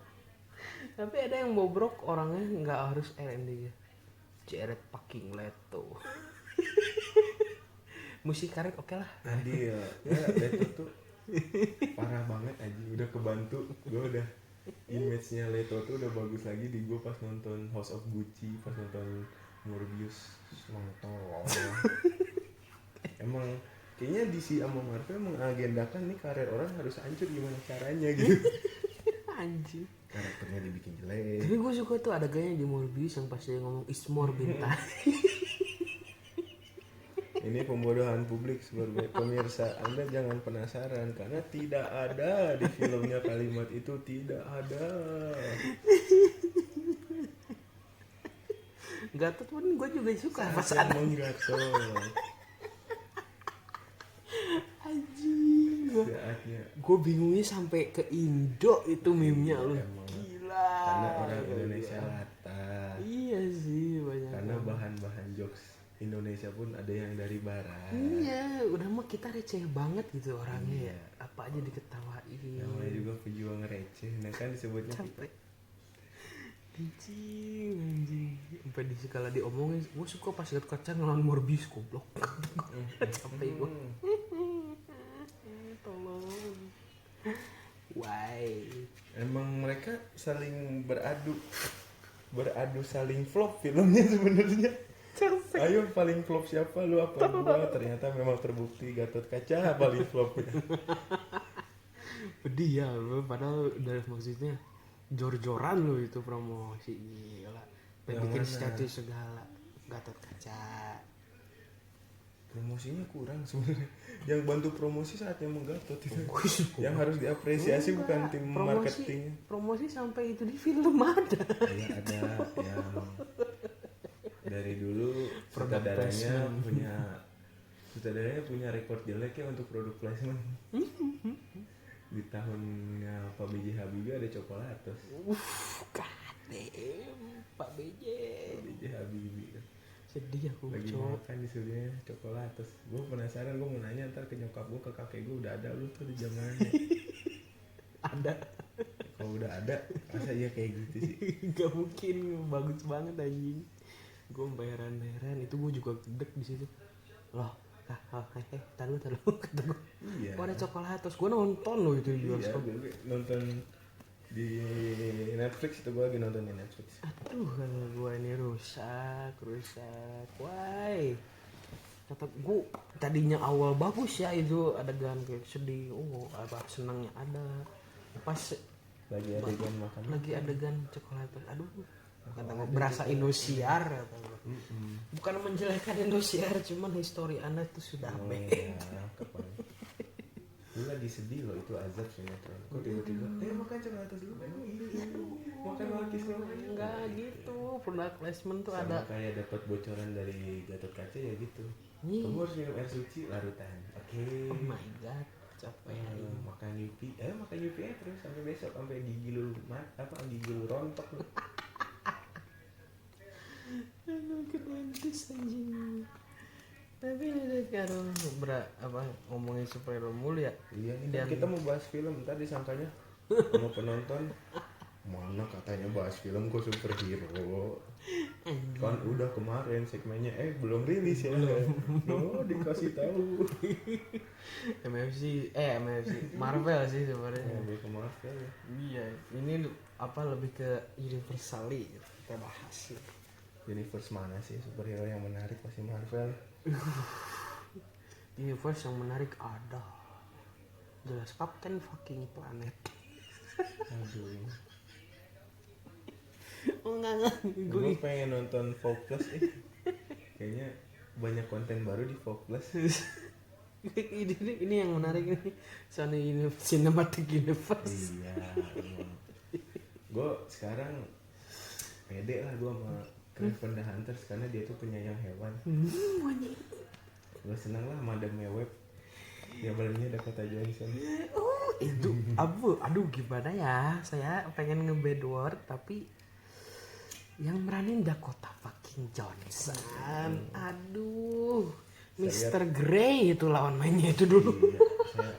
Speaker 3: Tapi ada yang bobrok orangnya nggak harus R&D ya. Jared fucking Leto. Musik karet oke lah.
Speaker 2: Adil. Ya Leto tuh parah banget aja. Udah kebantu. Gue udah image-nya Leto tuh udah bagus lagi di gue pas nonton House of Gucci, pas nonton Morbius. Nonton. Emang kayaknya DC sama Marvel mengagendakan nih karir orang harus hancur gimana caranya gitu.
Speaker 3: Anjir.
Speaker 2: Karakternya dibikin jelek.
Speaker 3: Tapi gue suka tuh adegannya di Morbius yang pas dia ngomong Ismor Bintang.
Speaker 2: Ini pembodohan publik sebagai pemirsa. Anda jangan penasaran karena tidak ada di filmnya kalimat itu, tidak ada.
Speaker 3: Gatot pun gue juga suka pas
Speaker 2: Saat
Speaker 3: ada.
Speaker 2: yang menggatot.
Speaker 3: Anjing.
Speaker 2: Saatnya.
Speaker 3: Gue bingungnya sampai ke Indo itu meme-nya lu.
Speaker 2: Emang.
Speaker 3: Gila.
Speaker 2: Karena orang Indonesia latah.
Speaker 3: Iya sih banyak.
Speaker 2: Karena bahan-bahan jokes Indonesia pun ada yang dari barat.
Speaker 3: Iya, udah mah kita receh banget gitu orangnya
Speaker 2: Iya.
Speaker 3: ya. Apa aja diketawain.
Speaker 2: Namanya juga pejuang receh. Nah kan disebutnya kita.
Speaker 3: Capek. Anjing. Sampai di skala diomongin, gue suka pas liat kaca ngelawan Morbius goblok. Capek gue. Tolong. Why?
Speaker 2: Emang mereka saling beradu saling flop filmnya sebenarnya.
Speaker 3: Capek.
Speaker 2: Ayo paling flop siapa lu apa gua? Ternyata memang terbukti Gatot Kaca paling flop.
Speaker 3: Pedih ya, lu padahal dari maksudnya jor-joran lu itu promosi gila.
Speaker 2: Yang
Speaker 3: Bikin
Speaker 2: mana?
Speaker 3: status segala. Gatot Kaca.
Speaker 2: Promosinya kurang sebenarnya. Yang bantu promosi saatnya menggatot itu.
Speaker 3: Wih,
Speaker 2: Yang harus diapresiasi
Speaker 3: enggak.
Speaker 2: bukan tim marketing.
Speaker 3: Promosi sampai itu di film ada.
Speaker 2: Ya ada yang dari dulu
Speaker 3: Product
Speaker 2: sutradaranya punya rekor jelek ya untuk produk placement. Di tahunnya Pak B.J. Habibie ada Coklatos.
Speaker 3: Kadem Pak BJ.
Speaker 2: Pak B.J. Habibie
Speaker 3: Sedih aku
Speaker 2: lagi
Speaker 3: cowok.
Speaker 2: makan disuruhnya Coklatos. Gue penasaran, gue mau nanya ntar ke nyokap gue, ke kakek gue, udah ada lu tuh di zamannya.
Speaker 3: Ada.
Speaker 2: Kalau udah ada masa iya kayak gitu sih.
Speaker 3: Gak mungkin, bagus banget anjing. Gue heran itu gue juga gedek di situ. Loh, taruh kata gue.
Speaker 2: Iya.
Speaker 3: Oh ada Coklatos, gue nonton loh itu di
Speaker 2: Iya,
Speaker 3: bioskop.
Speaker 2: gue nonton di Netflix, itu gue lagi nonton di Netflix.
Speaker 3: Aduh kalau gue ini rusak. Why? Kata gue tadinya awal bagus ya itu adegan kayak sedih. Oh apa senangnya ada. Pas
Speaker 2: Lagi adegan makan.
Speaker 3: lagi adegan Coklatos. Aduh. Kata gue berasa Indosiar kata gue. Bukan menjelekkan Indosiar, cuman histori anda tuh sudah bad.
Speaker 2: Kapan? Lu lagi sedih loh, itu azab sinetron. Kok tiba-tiba makan Coklatos dulu. Makan Malkis dulu.
Speaker 3: Enggak gitu, product placement tuh
Speaker 2: Sama
Speaker 3: ada.
Speaker 2: kayak dapat bocoran dari Gatot Kaca ya gitu.
Speaker 3: Ih.
Speaker 2: Kamu harus minum air suci larutan. Oke.
Speaker 3: Oh my god, capek.
Speaker 2: Makan Yupi, makan Yupi terus sampai besok, sampai gigi lu gigi lu rontok lu.
Speaker 3: Aduh kedentis anjing. Tapi ini sekarang ngomongin superhero mulu ya.
Speaker 2: Iya, ini kan kita mau bahas film, ntar disangkanya sama penonton gimana katanya bahas film kok superhero. Kan udah kemarin segmennya belum rilis ya. Oh, dikasih tahu.
Speaker 3: MFC Marvel sih sebenarnya.
Speaker 2: Lebih ke Marvel ya.
Speaker 3: Iya, ini apa lebih ke universally kita bahas sih.
Speaker 2: Universe mana sih superhero yang menarik pasti Marvel.
Speaker 3: Universe yang menarik ada. Jelas Captain fucking Planet.
Speaker 2: Aduh.
Speaker 3: Oh enggak.
Speaker 2: Gue pengen nonton Focus kayaknya banyak konten baru di Focus.
Speaker 3: ini yang menarik nih. Sony Cinematic Universe.
Speaker 2: Iya. Gue sekarang pede lah gue sama Craven the Hunters karena dia tuh penyayang hewan. Gue seneng lah Madam Web. Yang barunya Dakota Johnson.
Speaker 3: Itu aduh gimana ya, saya pengen nge-Bedward tapi yang meranin Dakota fucking Johnson. Aduh, Mr. Grey itu lawan mainnya itu dulu.
Speaker 2: Iya,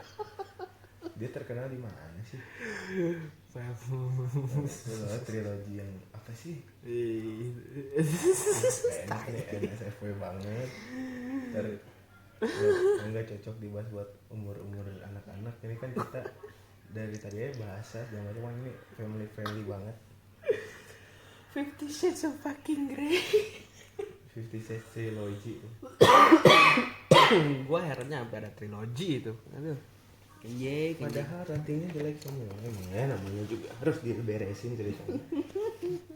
Speaker 2: dia terkenal di mana sih? Trilogi yang apa sih? Enak nih, NSFW banget. Enggak cocok dibahas buat umur anak-anak. Ini kan kita dari tadi aja bahasa jangan cuma ini family friendly banget.
Speaker 3: 50 Shades of fucking Grey.
Speaker 2: 50 Shades Trilogy.
Speaker 3: Gua herannya sampai ada trilogi itu. Aduh. Iya,
Speaker 2: Padahal ratingnya jelek semua. Ya namanya juga harus diberesin ceritanya. Gitu.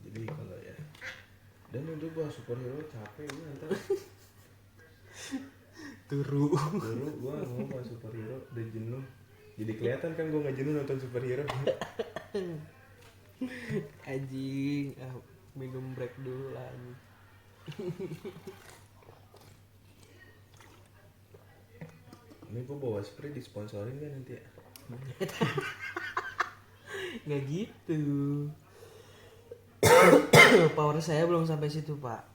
Speaker 2: Jadi kalau ya dan untuk bahas superhero capek gue ntar.
Speaker 3: turu.
Speaker 2: Dulu gue ngomong bahas superhero udah jenuh. Jadi kelihatan kan gue nggak jenuh nonton superhero.
Speaker 3: Anjing, minum break dulu lah.
Speaker 2: Ini gue bawa spray disponsorin kan nanti ya?
Speaker 3: Nggak gitu. Power saya belum sampai situ pak.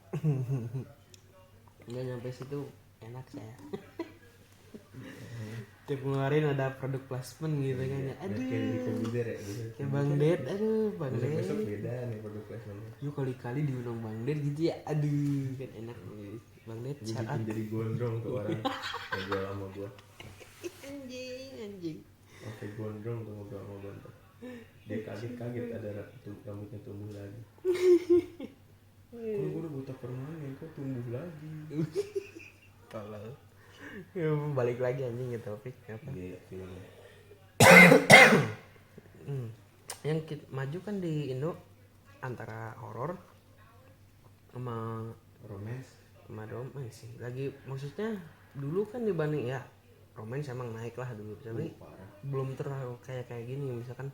Speaker 3: Nggak sampai situ enak saya. Tiap ngeluarin ada produk placement gitu kan ya. Aduh. Kayak Bang Ded, aduh Bang Ded.
Speaker 2: Besok beda nih produk placementnya.
Speaker 3: Yuk kali-kali diundang Bang Ded gitu ya. Aduh kan enak nih. Bang Ded
Speaker 2: Gue
Speaker 3: shout out.
Speaker 2: bikin jadi gondrong tuh orang ngobrol sama gue.
Speaker 3: Anjing.
Speaker 2: Oke gondrong tuh ngobrol sama gue ntar. Dia kaget ada rambutnya tumbuh lagi. Kok gue udah buta permanen kok tumbuh lagi.
Speaker 3: Tolol. Ya, balik lagi anjing ke topik apa?
Speaker 2: Iya filmnya.
Speaker 3: Yang maju kan di Indo antara horor sama
Speaker 2: Romance.
Speaker 3: romance sih. Lagi maksudnya dulu kan dibanding ya romance emang naik lah dulu tapi
Speaker 2: Parah.
Speaker 3: belum terlalu kayak gini misalkan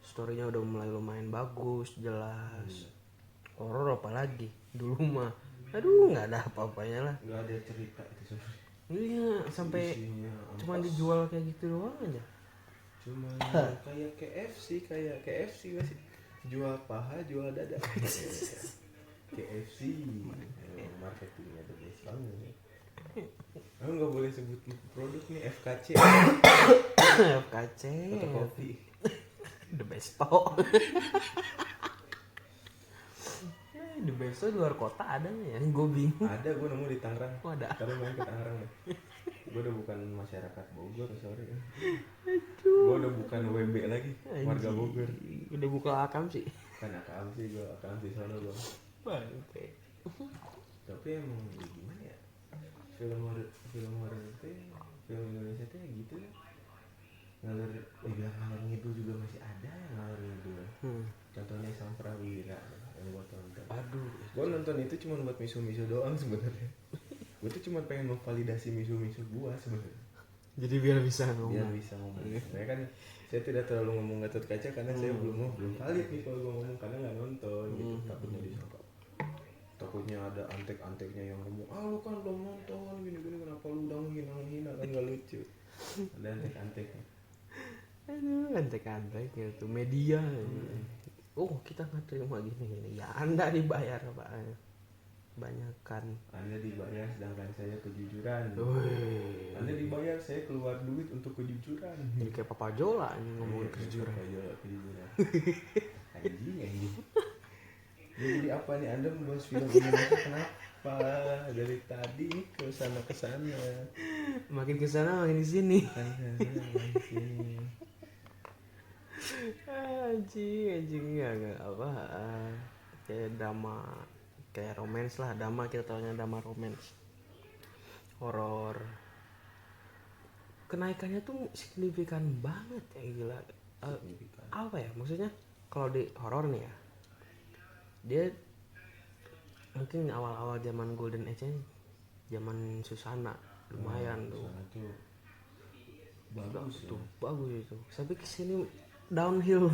Speaker 3: storynya udah mulai lumayan bagus jelas. Horor apalagi dulu mah aduh nggak ada apa-apanya lah.
Speaker 2: Gak ada cerita itu sebenarnya.
Speaker 3: Iya sampai
Speaker 2: Isinya
Speaker 3: cuma
Speaker 2: ampas.
Speaker 3: dijual kayak gitu doang aja.
Speaker 2: Cuma kayak KFC masih jual paha jual dada. KFC marketingnya the best banget. Aku nggak boleh sebut produk nih FKC.
Speaker 3: FKC
Speaker 2: Fotokopi.
Speaker 3: The Besto. The Besto di luar kota ada nggak ya? Gue bingung.
Speaker 2: Ada gue nemu di Tangerang.
Speaker 3: Oh, ada.
Speaker 2: Tapi main ke Tangerang deh. Gue udah bukan masyarakat Bogor sorry. Gue udah bukan WB lagi warga Bogor.
Speaker 3: Udah buka akam sih.
Speaker 2: Kan akam sih gue akam di sana gue.
Speaker 3: Bangke.
Speaker 2: Tapi emang gimana ya film horor itu film Indonesia tuh ya gitu ya ngalur dibilang ngalur ngidul juga masih ada yang ngalur ngidul. Contohnya Sang Prawira yang gue tonton.
Speaker 3: Aduh,
Speaker 2: Gue nonton itu cuma buat misu-misu doang sebenarnya. Gue tuh cuma pengen memvalidasi misu-misu gue sebenarnya.
Speaker 3: jadi biar bisa
Speaker 2: Biar
Speaker 3: ngomong.
Speaker 2: bisa ngomong. Saya kan saya tidak terlalu ngomong Gatot Kaca karena saya belum valid nih kalau gue ngomong karena nggak nonton gitu. Takutnya disangka. Takutnya ada antek-anteknya yang ngomong lu kan belum nonton gini-gini kenapa lu udah menghina kan nggak lucu. Ada antek-anteknya.
Speaker 3: Aduh, antek-antek gitu media. Oh, kita nggak terima gini. Ya Anda dibayar Pak. kebanyakan.
Speaker 2: Anda dibayar sedangkan saya kejujuran.
Speaker 3: Wih,
Speaker 2: Anda dibayar, saya keluar duit untuk kejujuran.
Speaker 3: jadi kayak Papa Jola ini ngomongin
Speaker 2: Iya,
Speaker 3: kejujuran.
Speaker 2: kejujuran. Anjing. Jadi apa nih Anda membahas film Indonesia kenapa? Dari tadi ke sana
Speaker 3: Makin kesana makin di sini.
Speaker 2: sini.
Speaker 3: Anjing ya gak apa, kayak drama, kayak romance lah. Drama kita taunya drama romance, horor. Kenaikannya tuh signifikan banget ya, gila.
Speaker 2: Signifikan.
Speaker 3: Apa ya maksudnya, kalau di horor nih ya, dia mungkin awal-awal zaman Golden Age, zaman Susana lumayan tuh.
Speaker 2: Sana tuh bagus
Speaker 3: Tuh bagus itu. Sampai kesini downhill.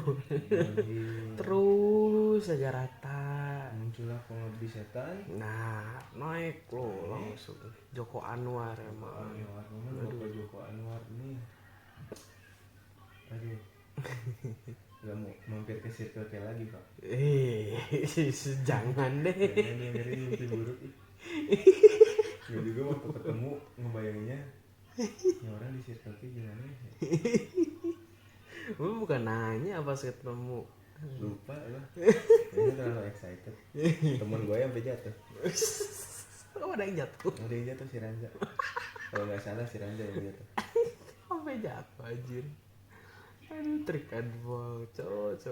Speaker 2: Downhill.
Speaker 3: Terus aja rata.
Speaker 2: Muncullah pengabdi setan.
Speaker 3: Nah, naik loh langsung. Joko Anwar emang.
Speaker 2: Anwar, mana Bapak Joko Anwar nih? Aduh. Gak mau mampir ke Circle K lagi pak.
Speaker 3: Jangan deh.
Speaker 2: Jangan dia ngeri mimpi buruk. Gue juga waktu ketemu ngebayanginnya, ini orang di Circle K gimana ya?
Speaker 3: Gue bukan nanya pas ketemu.
Speaker 2: Lupa lah. Kayaknya terlalu excited. Temen gue yang sampai jatuh.
Speaker 3: Oh, ada yang jatuh.
Speaker 2: Ada yang jatuh si Ranza. Kalau nggak salah si Ranza yang jatuh.
Speaker 3: Sampai jatuh anjir. Aduh, trik advance, cowok.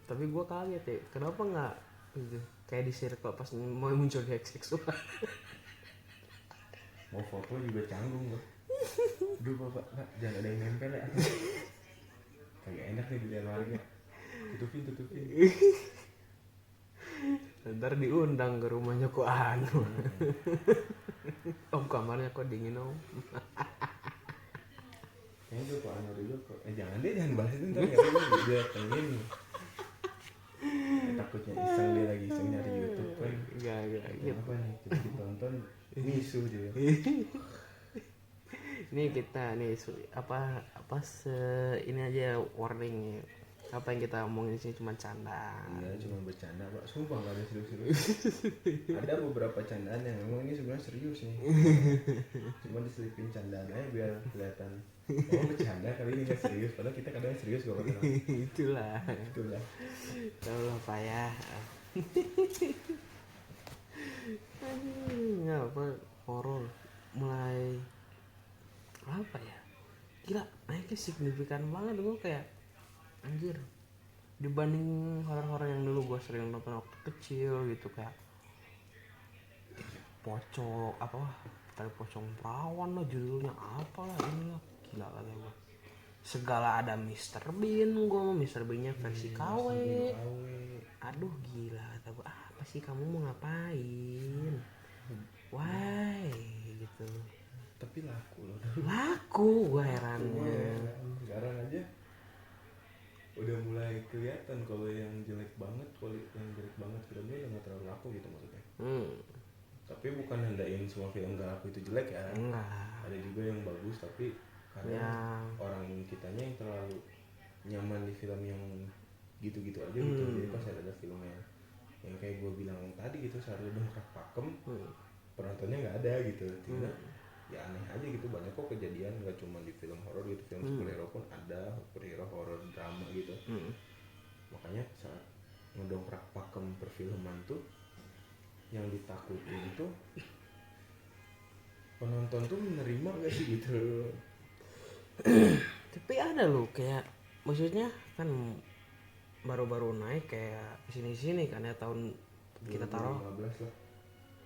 Speaker 3: Tapi gue kaget ya, kenapa nggak gitu, kayak di circle pas mau muncul di XX.
Speaker 2: Mau foto juga canggung loh. Aduh bapak, Pak, jangan ada yang nempel ya. Kagak enak nih dilihat warga. Tutupin.
Speaker 3: Ntar diundang ke rumahnya kok anu. Om kamarnya kok dingin om.
Speaker 2: Kayaknya Joko Anwar juga kok. Jangan deh, jangan bahas itu ntar ngeri dia datengin. Takutnya iseng, dia lagi iseng nyari YouTube kan.
Speaker 3: Enggak gitu.
Speaker 2: Apa nih, coba ditonton misu dia.
Speaker 3: Ini kita nih ini aja warning. Apa yang kita omongin sini cuma canda.
Speaker 2: Iya, cuma bercanda pak. Sumpah nggak ada serius. Ada beberapa candaan yang memang ini sebenarnya serius nih. Cuma diselipin candaan aja biar kelihatan. Oh bercanda kali ini nggak serius. Padahal kita kadang serius kalau kenal.
Speaker 3: Itulah. Allah payah. Aduh, apa horor mulai apa ya? Gila, naiknya signifikan banget. Gue kayak anjir, dibanding horor-horor yang dulu gue sering nonton waktu kecil gitu, kayak pocong apa tadi, pocong perawan lah judulnya, apalah ini lah, gila kata gue. Segala ada Mr. Bean, gue mau Mr. Bean-nya versi KW. Aduh gila kata gue, apa sih kamu mau ngapain? Why gitu.
Speaker 2: Tapi laku loh.
Speaker 3: Laku, gue herannya.
Speaker 2: Sekarang aja udah mulai kelihatan kalau yang jelek banget, filmnya udah nggak terlalu laku gitu maksudnya. Tapi bukan nandain semua film gak laku itu jelek ya.
Speaker 3: Enggak.
Speaker 2: Ada juga yang bagus tapi karena
Speaker 3: Ya.
Speaker 2: orang kitanya yang terlalu nyaman di film yang gitu-gitu aja gitu. Jadi pas ada film yang kayak gue bilang tadi gitu, Sarli dongkrak pakem, penontonnya nggak ada gitu. Tidak. Ya aneh aja gitu, banyak kok kejadian, nggak cuma di film horor gitu, film superhero pun ada, superhero horor drama gitu. Makanya saat ngedongkrak pakem perfilman tuh yang ditakutin tuh penonton tuh menerima gak sih gitu.
Speaker 3: Tapi ada loh kayak, maksudnya kan baru-baru naik kayak sini kan ya, tahun kita taruh
Speaker 2: 2015 lah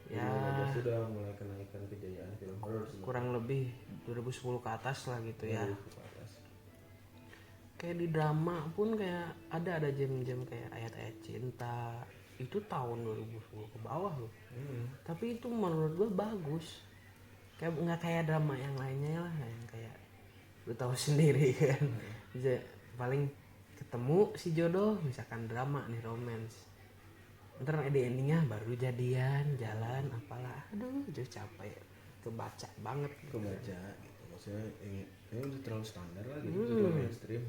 Speaker 3: ya
Speaker 2: 2015 sudah mulai kenaikan kejayaan film horor
Speaker 3: kurang lebih 2010 ke atas lah gitu ya.
Speaker 2: ke atas.
Speaker 3: Kayak di drama pun kayak ada jam-jam kayak Ayat-Ayat Cinta, itu tahun 2010 ke bawah loh. Tapi itu menurut gue bagus, kayak nggak kayak drama yang lainnya lah, yang kayak lu tahu sendiri kan. Paling ketemu si jodoh, misalkan drama nih romance, ntar ada endingnya baru jadian, jalan apalah, aduh jadi capek, kebaca banget gitu.
Speaker 2: Kebaca gitu, maksudnya ini udah terlalu standar lah gitu, udah mainstream.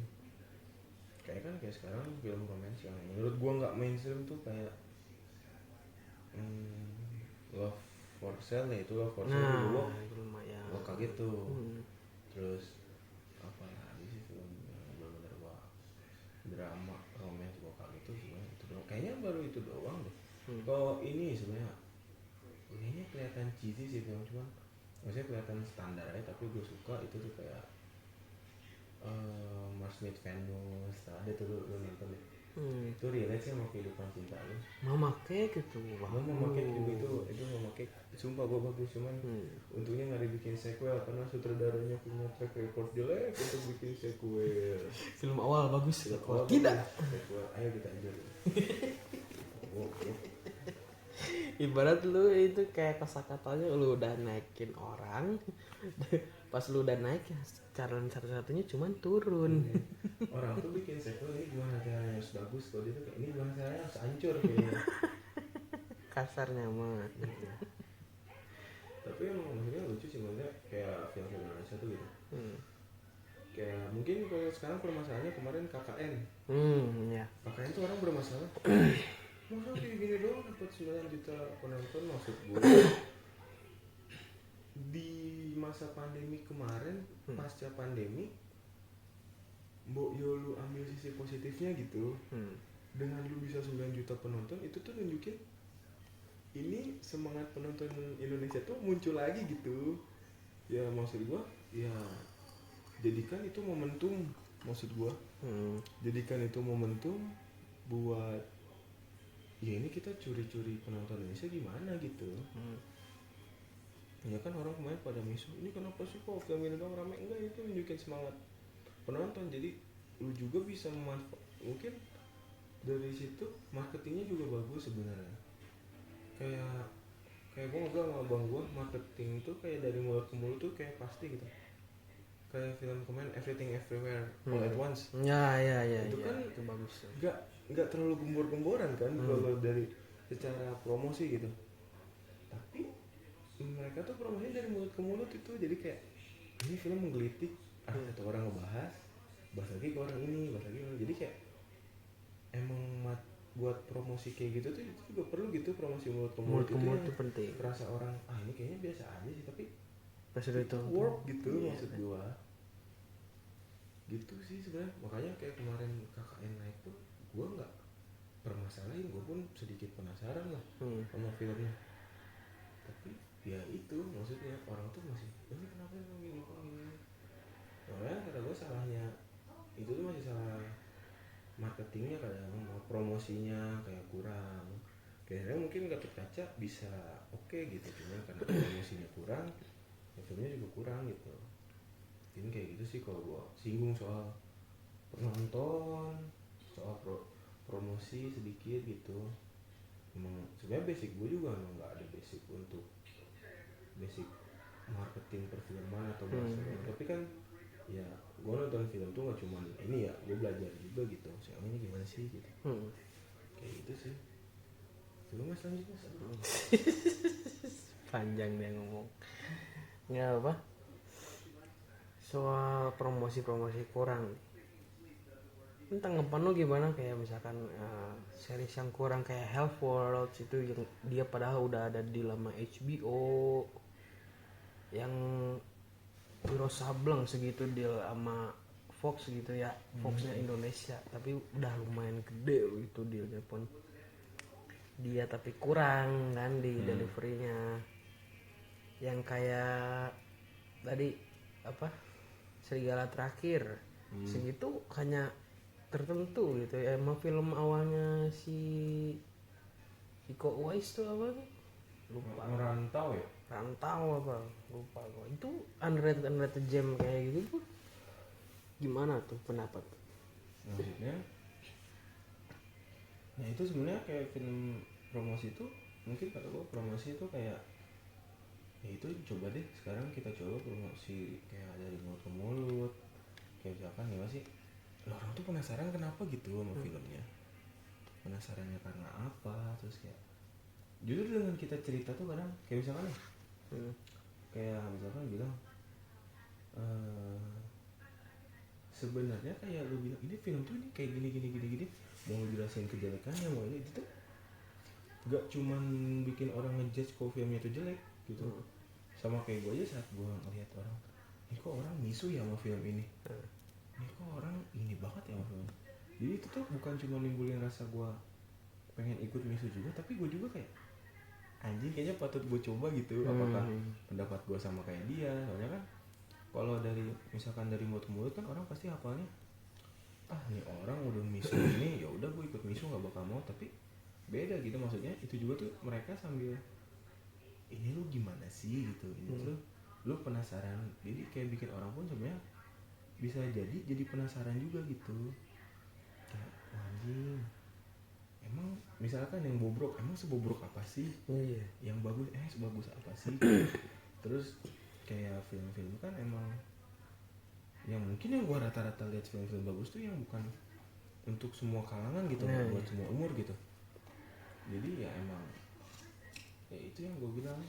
Speaker 2: Kayak sekarang film romance yang menurut gua nggak mainstream tuh kayak Love for Sale ya, itu Love for Sale
Speaker 3: Nah,
Speaker 2: dulu
Speaker 3: itu lumayan.
Speaker 2: gue kaget tuh.
Speaker 3: Hmm.
Speaker 2: Terus apa lagi sih film yang bener-bener gua drama romance gue kaget tuh sebenarnya itu doang. Kayaknya baru itu doang deh. Kalau ini sebenarnya ini kelihatan cheesy sih film, cuman maksudnya kelihatan standar aja, tapi gue suka itu tuh kayak Mars Meet Venus. Ada tuh lu nonton deh. Itu relate sih sama kehidupan cinta lu.
Speaker 3: Mama Cake itu
Speaker 2: Gue mau Cake juga itu mau Cake, sumpah gue bagus, cuman untungnya nggak dibikin sequel karena sutradaranya punya track record jelek untuk bikin sequel.
Speaker 3: film awal bagus.
Speaker 2: Kalau
Speaker 3: Tidak.
Speaker 2: sequel, ayo kita ajar.
Speaker 3: Ibarat lu itu kayak kosakatanya lu udah naikin orang, pas lu udah naik ya cara satu-satunya cuman turun.
Speaker 2: Orang tuh bikin sequel, ini gimana caranya harus bagus, kalau dia tuh kayak ini gimana caranya harus hancur kayaknya.
Speaker 3: Kasarnya mah.
Speaker 2: Tapi emang maksudnya lucu sih, maksudnya kayak film Indonesia tuh gitu. Kayak mungkin kalau sekarang permasalahannya kemarin KKN.
Speaker 3: Ya.
Speaker 2: KKN tuh orang bermasalah. Masa kayak gini doang dapat 9 juta penonton, maksud gue. Di masa pandemi kemarin, pasca pandemi, mbok yo lu ambil sisi positifnya gitu. Dengan lu bisa 9 juta penonton, itu tuh nunjukin ini semangat penonton Indonesia tuh muncul lagi gitu. Ya maksud gua, ya jadikan itu momentum, maksud gua. Jadikan itu momentum buat ya ini kita curi-curi penonton Indonesia gimana gitu. Ya kan orang kemarin pada misu, ini kenapa sih kok film ini doang rame? Enggak, itu nunjukin semangat penonton. Jadi lu juga bisa mungkin dari situ marketingnya juga bagus sebenarnya. Kayak gue ngobrol sama abang gue, marketing tuh kayak dari mulut ke mulut tuh kayak pasti gitu. Kayak film kemarin Everything Everywhere All at Once.
Speaker 3: Ya.
Speaker 2: Itu kan
Speaker 3: itu bagus.
Speaker 2: nggak terlalu gembor-gemboran kan kalau dari secara promosi gitu. Tapi mereka tuh promosinya dari mulut ke mulut itu, jadi kayak ini film menggelitik, satu orang ngebahas, bahas lagi ke orang ini, bahas lagi, jadi kayak emang buat promosi kayak gitu tuh itu juga perlu gitu, promosi mulut ke mulut itu
Speaker 3: Mulut itu penting.
Speaker 2: terasa orang ini kayaknya biasa aja sih, tapi
Speaker 3: Pas udah itu
Speaker 2: work gitu
Speaker 3: iya,
Speaker 2: maksud gua. Gitu sih sebenarnya, makanya kayak kemarin KKN naik tuh gua nggak permasalahin, gua pun sedikit penasaran lah sama filmnya. Tapi ya itu maksudnya orang tuh masih ini kenapa gini. Soalnya kata gua salahnya itu tuh masih salah marketingnya, kadang mau promosinya kayak kurang. Kayaknya mungkin Gatot Kaca bisa oke gitu, cuman karena promosinya kurang, ya filmnya juga kurang gitu. Ini kayak gitu sih kalau gua singgung soal penonton, soal promosi sedikit gitu. Emang sebenarnya basic gua juga emang nggak ada basic untuk basic marketing perfilman atau bahasa, tapi kan ya gue nonton film tuh gak cuma ini ya, gue belajar juga gitu soalnya ini gimana sih gitu. Kayak gitu sih. Coba mas lanjut mas.
Speaker 3: panjang dia ngomong. Ya apa? Soal promosi kurang. Tanggapan lu gimana kayak misalkan series yang kurang kayak Health World itu yang dia padahal udah ada di lama HBO, yang Wiro Sableng segitu deal sama Fox gitu ya, Foxnya Indonesia, tapi udah lumayan gede gitu dealnya pun dia, tapi kurang kan di deliverynya. Yang kayak tadi apa Serigala Terakhir segitu hanya tertentu gitu ya. Emang film awalnya si Iko Uwais tuh apa tuh? Lupa.
Speaker 2: Merantau ya.
Speaker 3: Rantau apa? Lupa gua. Itu unrated gem kayak gitu tuh. Gimana tuh pendapat?
Speaker 2: Maksudnya ya itu sebenarnya kayak film promosi itu, mungkin kata gue promosi itu kayak ya itu coba deh sekarang kita coba promosi kayak dari mulut ke mulut, kayak misalkan ya sih orang tuh penasaran kenapa gitu sama filmnya, penasarannya karena apa, terus kayak jujur dengan kita cerita tuh kadang kayak misalkan kayak misalkan bilang sebenarnya kayak lu bilang ini film tuh ini kayak gini mau lu jelasin kejelekannya mau ini itu tuh gak cuman bikin orang ngejudge kalau filmnya itu jelek gitu. Sama kayak gue aja saat gue ngeliat orang, ini kok orang misu ya sama film ini, ini kok orang ini banget ya sama film ini. Jadi itu tuh bukan cuma nimbulin rasa gue pengen ikut misu juga, tapi gue juga kayak anjing kayaknya patut gue coba gitu. Apakah pendapat gue sama kayak dia? Soalnya kan kalau dari misalkan dari mulut ke mulut kan orang pasti hafalnya, ah nih orang udah misu ini, ya udah gue ikut misu nggak bakal mau. Tapi beda gitu, maksudnya itu juga tuh mereka sambil ini lu gimana sih gitu, ini tuh lu penasaran. Jadi kayak bikin orang pun sebenarnya bisa jadi penasaran juga gitu. Kayak anjing, emang misalkan yang bobrok emang sebobrok apa sih,
Speaker 3: Iya.
Speaker 2: yang bagus sebagus apa sih. Terus kayak film-film kan emang yang mungkin yang gua rata-rata lihat film-film bagus tuh yang bukan untuk semua kalangan gitu,
Speaker 3: Nah,
Speaker 2: buat semua umur gitu. Jadi ya emang ya itu yang gua bilang,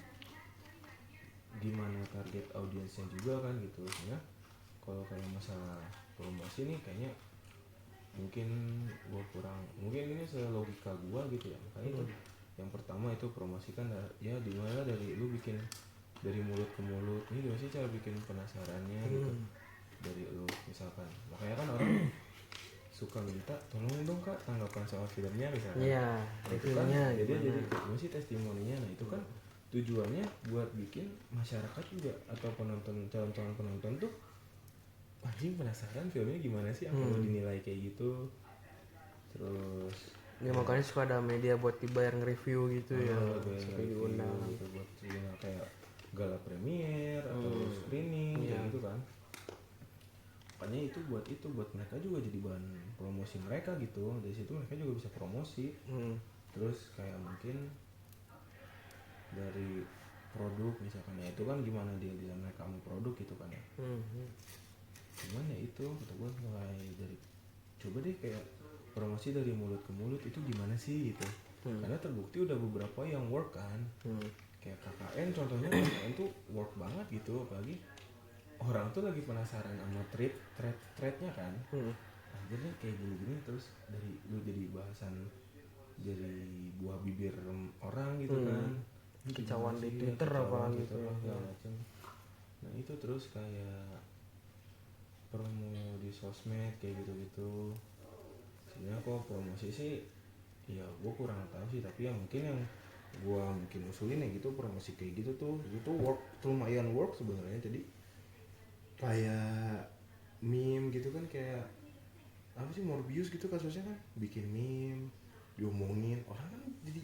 Speaker 2: gimana target audiensnya juga kan gitu. Sebenarnya kalau kayak masalah promosi nih kayaknya mungkin gua kurang, mungkin ini selogika gua gitu ya. Makanya itu yang pertama itu promosikan ya dimana dari lu bikin dari mulut ke mulut, ini gimana sih cara bikin penasarannya gitu dari lu misalkan. Makanya kan orang suka minta tolong dong kak tanggapan soal filmnya misalkan.
Speaker 3: Iya,
Speaker 2: Nah, itu kan
Speaker 3: reviewnya
Speaker 2: jadi
Speaker 3: gimana?
Speaker 2: gimana sih testimoninya. Nah itu kan tujuannya buat bikin masyarakat juga atau penonton, calon-calon penonton tuh anjing penasaran filmnya gimana sih, apa lo dinilai kayak gitu. Terus
Speaker 3: Ya makanya suka ada media buat dibayar nge-review gitu ya.
Speaker 2: gue
Speaker 3: Suka
Speaker 2: review
Speaker 3: diundang.
Speaker 2: gitu buat tribunal kayak gala premier atau screening kayak gitu kan. Makanya itu buat mereka juga jadi bahan promosi mereka gitu. Dari situ mereka juga bisa promosi. Terus kayak mungkin dari produk misalkan, ya itu kan gimana dia mereka mau produk gitu kan ya. Cuman ya itu kata gue mulai dari coba deh kayak promosi dari mulut ke mulut itu gimana sih gitu. Karena terbukti udah beberapa yang work kan. Kayak KKN contohnya, KKN tuh work banget gitu. Apalagi orang tuh lagi penasaran sama threadnya kan. Akhirnya kayak gini-gini terus dari lu jadi bahasan, jadi buah bibir orang gitu kan. Ini
Speaker 3: Kicauan
Speaker 2: gimana
Speaker 3: di
Speaker 2: sih,
Speaker 3: Twitter
Speaker 2: kicauan
Speaker 3: apalagi
Speaker 2: gitu,
Speaker 3: tuh.
Speaker 2: segala macem. Nah itu terus kayak promo di sosmed kayak gitu-gitu. Sebenarnya kok promosi sih ya gue kurang tahu sih, tapi ya mungkin yang gue mungkin usulin ya gitu, promosi kayak gitu tuh itu work, lumayan work sebenarnya. Jadi kayak meme gitu kan, kayak apa sih Morbius gitu kasusnya kan, bikin meme diomongin orang kan, jadi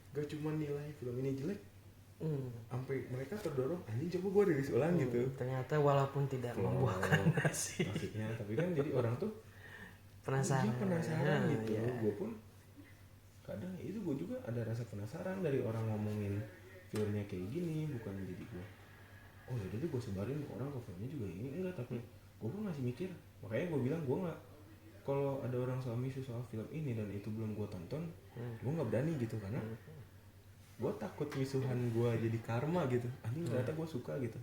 Speaker 2: gak cuma nilai film ini jelek, sampai mereka terdorong anjing coba gue rilis ulang gitu.
Speaker 3: Ternyata walaupun tidak membuahkan hasil,
Speaker 2: Maksudnya tapi kan jadi orang tuh
Speaker 3: penasaran.
Speaker 2: penasaran
Speaker 3: Nah,
Speaker 2: gitu.
Speaker 3: iya.
Speaker 2: Gue pun kadang itu gue juga ada rasa penasaran dari orang ngomongin filmnya kayak gini, bukan jadi gue oh yaudah deh gue sebarin ke orang ke filmnya juga ini, enggak. Tapi gue pun masih mikir, makanya gue bilang gue nggak, kalau ada orang soal misu soal film ini dan itu belum gue tonton, gue nggak berani gitu. Karena gue takut misuhan gue jadi karma gitu, anjing ternyata gue suka gitu.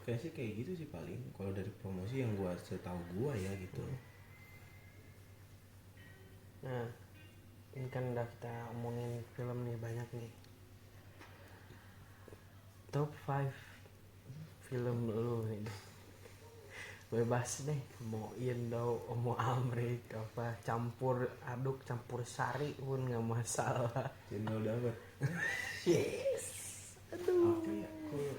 Speaker 2: Kayak sih kayak gitu sih paling kalau dari promosi yang gue setahu gue ya gitu.
Speaker 3: Nah, ini kan udah kita omongin film nih banyak nih. Top 5 film lu nih. Bebas deh, mau Indo, mau Amrik, apa campur aduk, campur sari pun nggak masalah.
Speaker 2: Channel dapat.
Speaker 3: Yes. Aduh.
Speaker 2: Apa ya kalau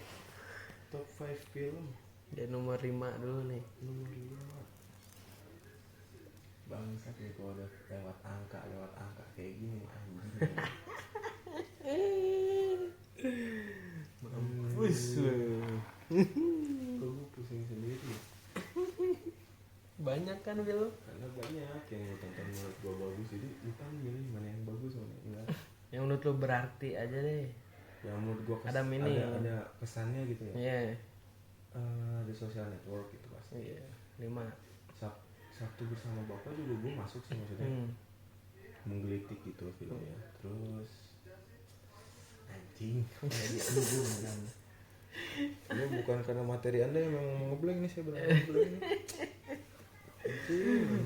Speaker 2: top 5 film?
Speaker 3: Ya nomor 5 dulu nih.
Speaker 2: Nomor 5. Bangsat nih kalau udah lewat angka kayak gini anjing.
Speaker 3: Mampus lu.
Speaker 2: Kok gue pusing sendiri.
Speaker 3: Banyak kan film?
Speaker 2: Karena banyak yang gue tonton menurut gue bagus, jadi lupa milih mana yang bagus mana yang enggak.
Speaker 3: Yang menurut lu berarti aja deh.
Speaker 2: Yang menurut gue
Speaker 3: Ada meaning.
Speaker 2: ada pesannya gitu ya.
Speaker 3: Iya.
Speaker 2: The Social Network gitu pasti.
Speaker 3: Iya. 5.
Speaker 2: Sabtu bersama Bapak juga gue masuk sih, maksudnya menggelitik gitu filmnya. Terus anjing lagi aduh gue beneran. Ini bukan karena materi anda yang memang ngeblank nih, saya beneran ngeblank nih.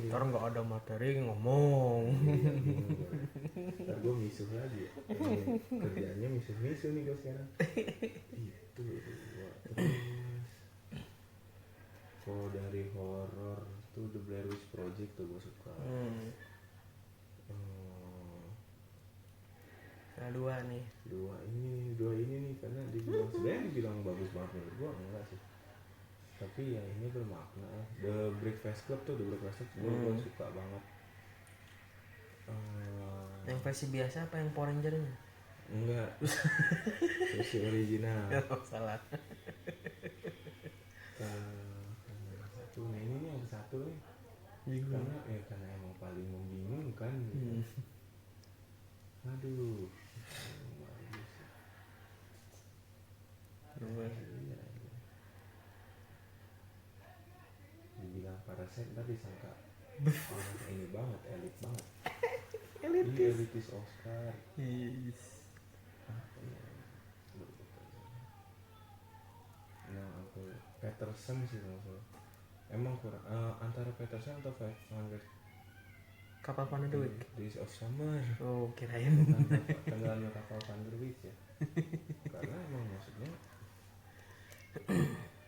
Speaker 3: Ntar nggak ada materi ngomong.
Speaker 2: Ntar gue misuh lagi ya. Kerjaannya misuh-misuh nih gue sekarang. Itu dua. Terus kalau dari horor tuh The Blair Witch Project tuh gue suka.
Speaker 3: Nah, dua nih.
Speaker 2: Dua ini nih karena dibilang bagus banget menurut gue enggak sih. Tapi yang ini bermakna. The Breakfast Club tuh gue suka banget.
Speaker 3: Yang versi biasa apa yang Power Ranger-nya?
Speaker 2: Enggak. Versi original.
Speaker 3: Salah.
Speaker 2: Satu ini nih yang satu nih. Karena emang paling membingungkan. Aduh. Iya. Dibilang Parasite ntar disangka orang ini banget, elit banget. Elitis Oscar.
Speaker 3: Yes.
Speaker 2: Nah, aku Peterson sih maksudnya. Emang kurang antara Peterson atau 500
Speaker 3: Kapal Van der Wijk.
Speaker 2: Days of Summer.
Speaker 3: Oh, kirain.
Speaker 2: Tenggelamnya kapal Van der Wijk ya. Karena emang maksudnya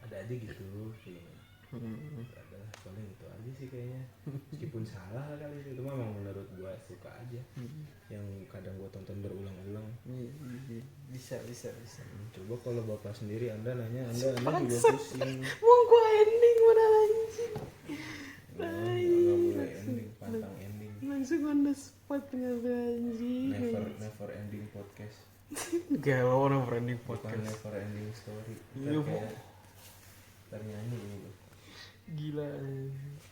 Speaker 2: ada aja gitu filmnya. Ada paling itu aja sih kayaknya. Meskipun salah kali itu mah emang menurut gua suka aja. Yang kadang gua tonton berulang-ulang.
Speaker 3: Bisa.
Speaker 2: Coba kalau bapak sendiri anda juga pusing.
Speaker 3: Mau gua ending mana anjing.
Speaker 2: Nggak boleh ending, pantang ending.
Speaker 3: Langsung on the spot ngambil anjing.
Speaker 2: Never ending podcast.
Speaker 3: Galau never ending
Speaker 2: Bukan
Speaker 3: podcast.
Speaker 2: never ending story.
Speaker 3: Iya,
Speaker 2: Kayak ternyanyi gitu.
Speaker 3: Gila.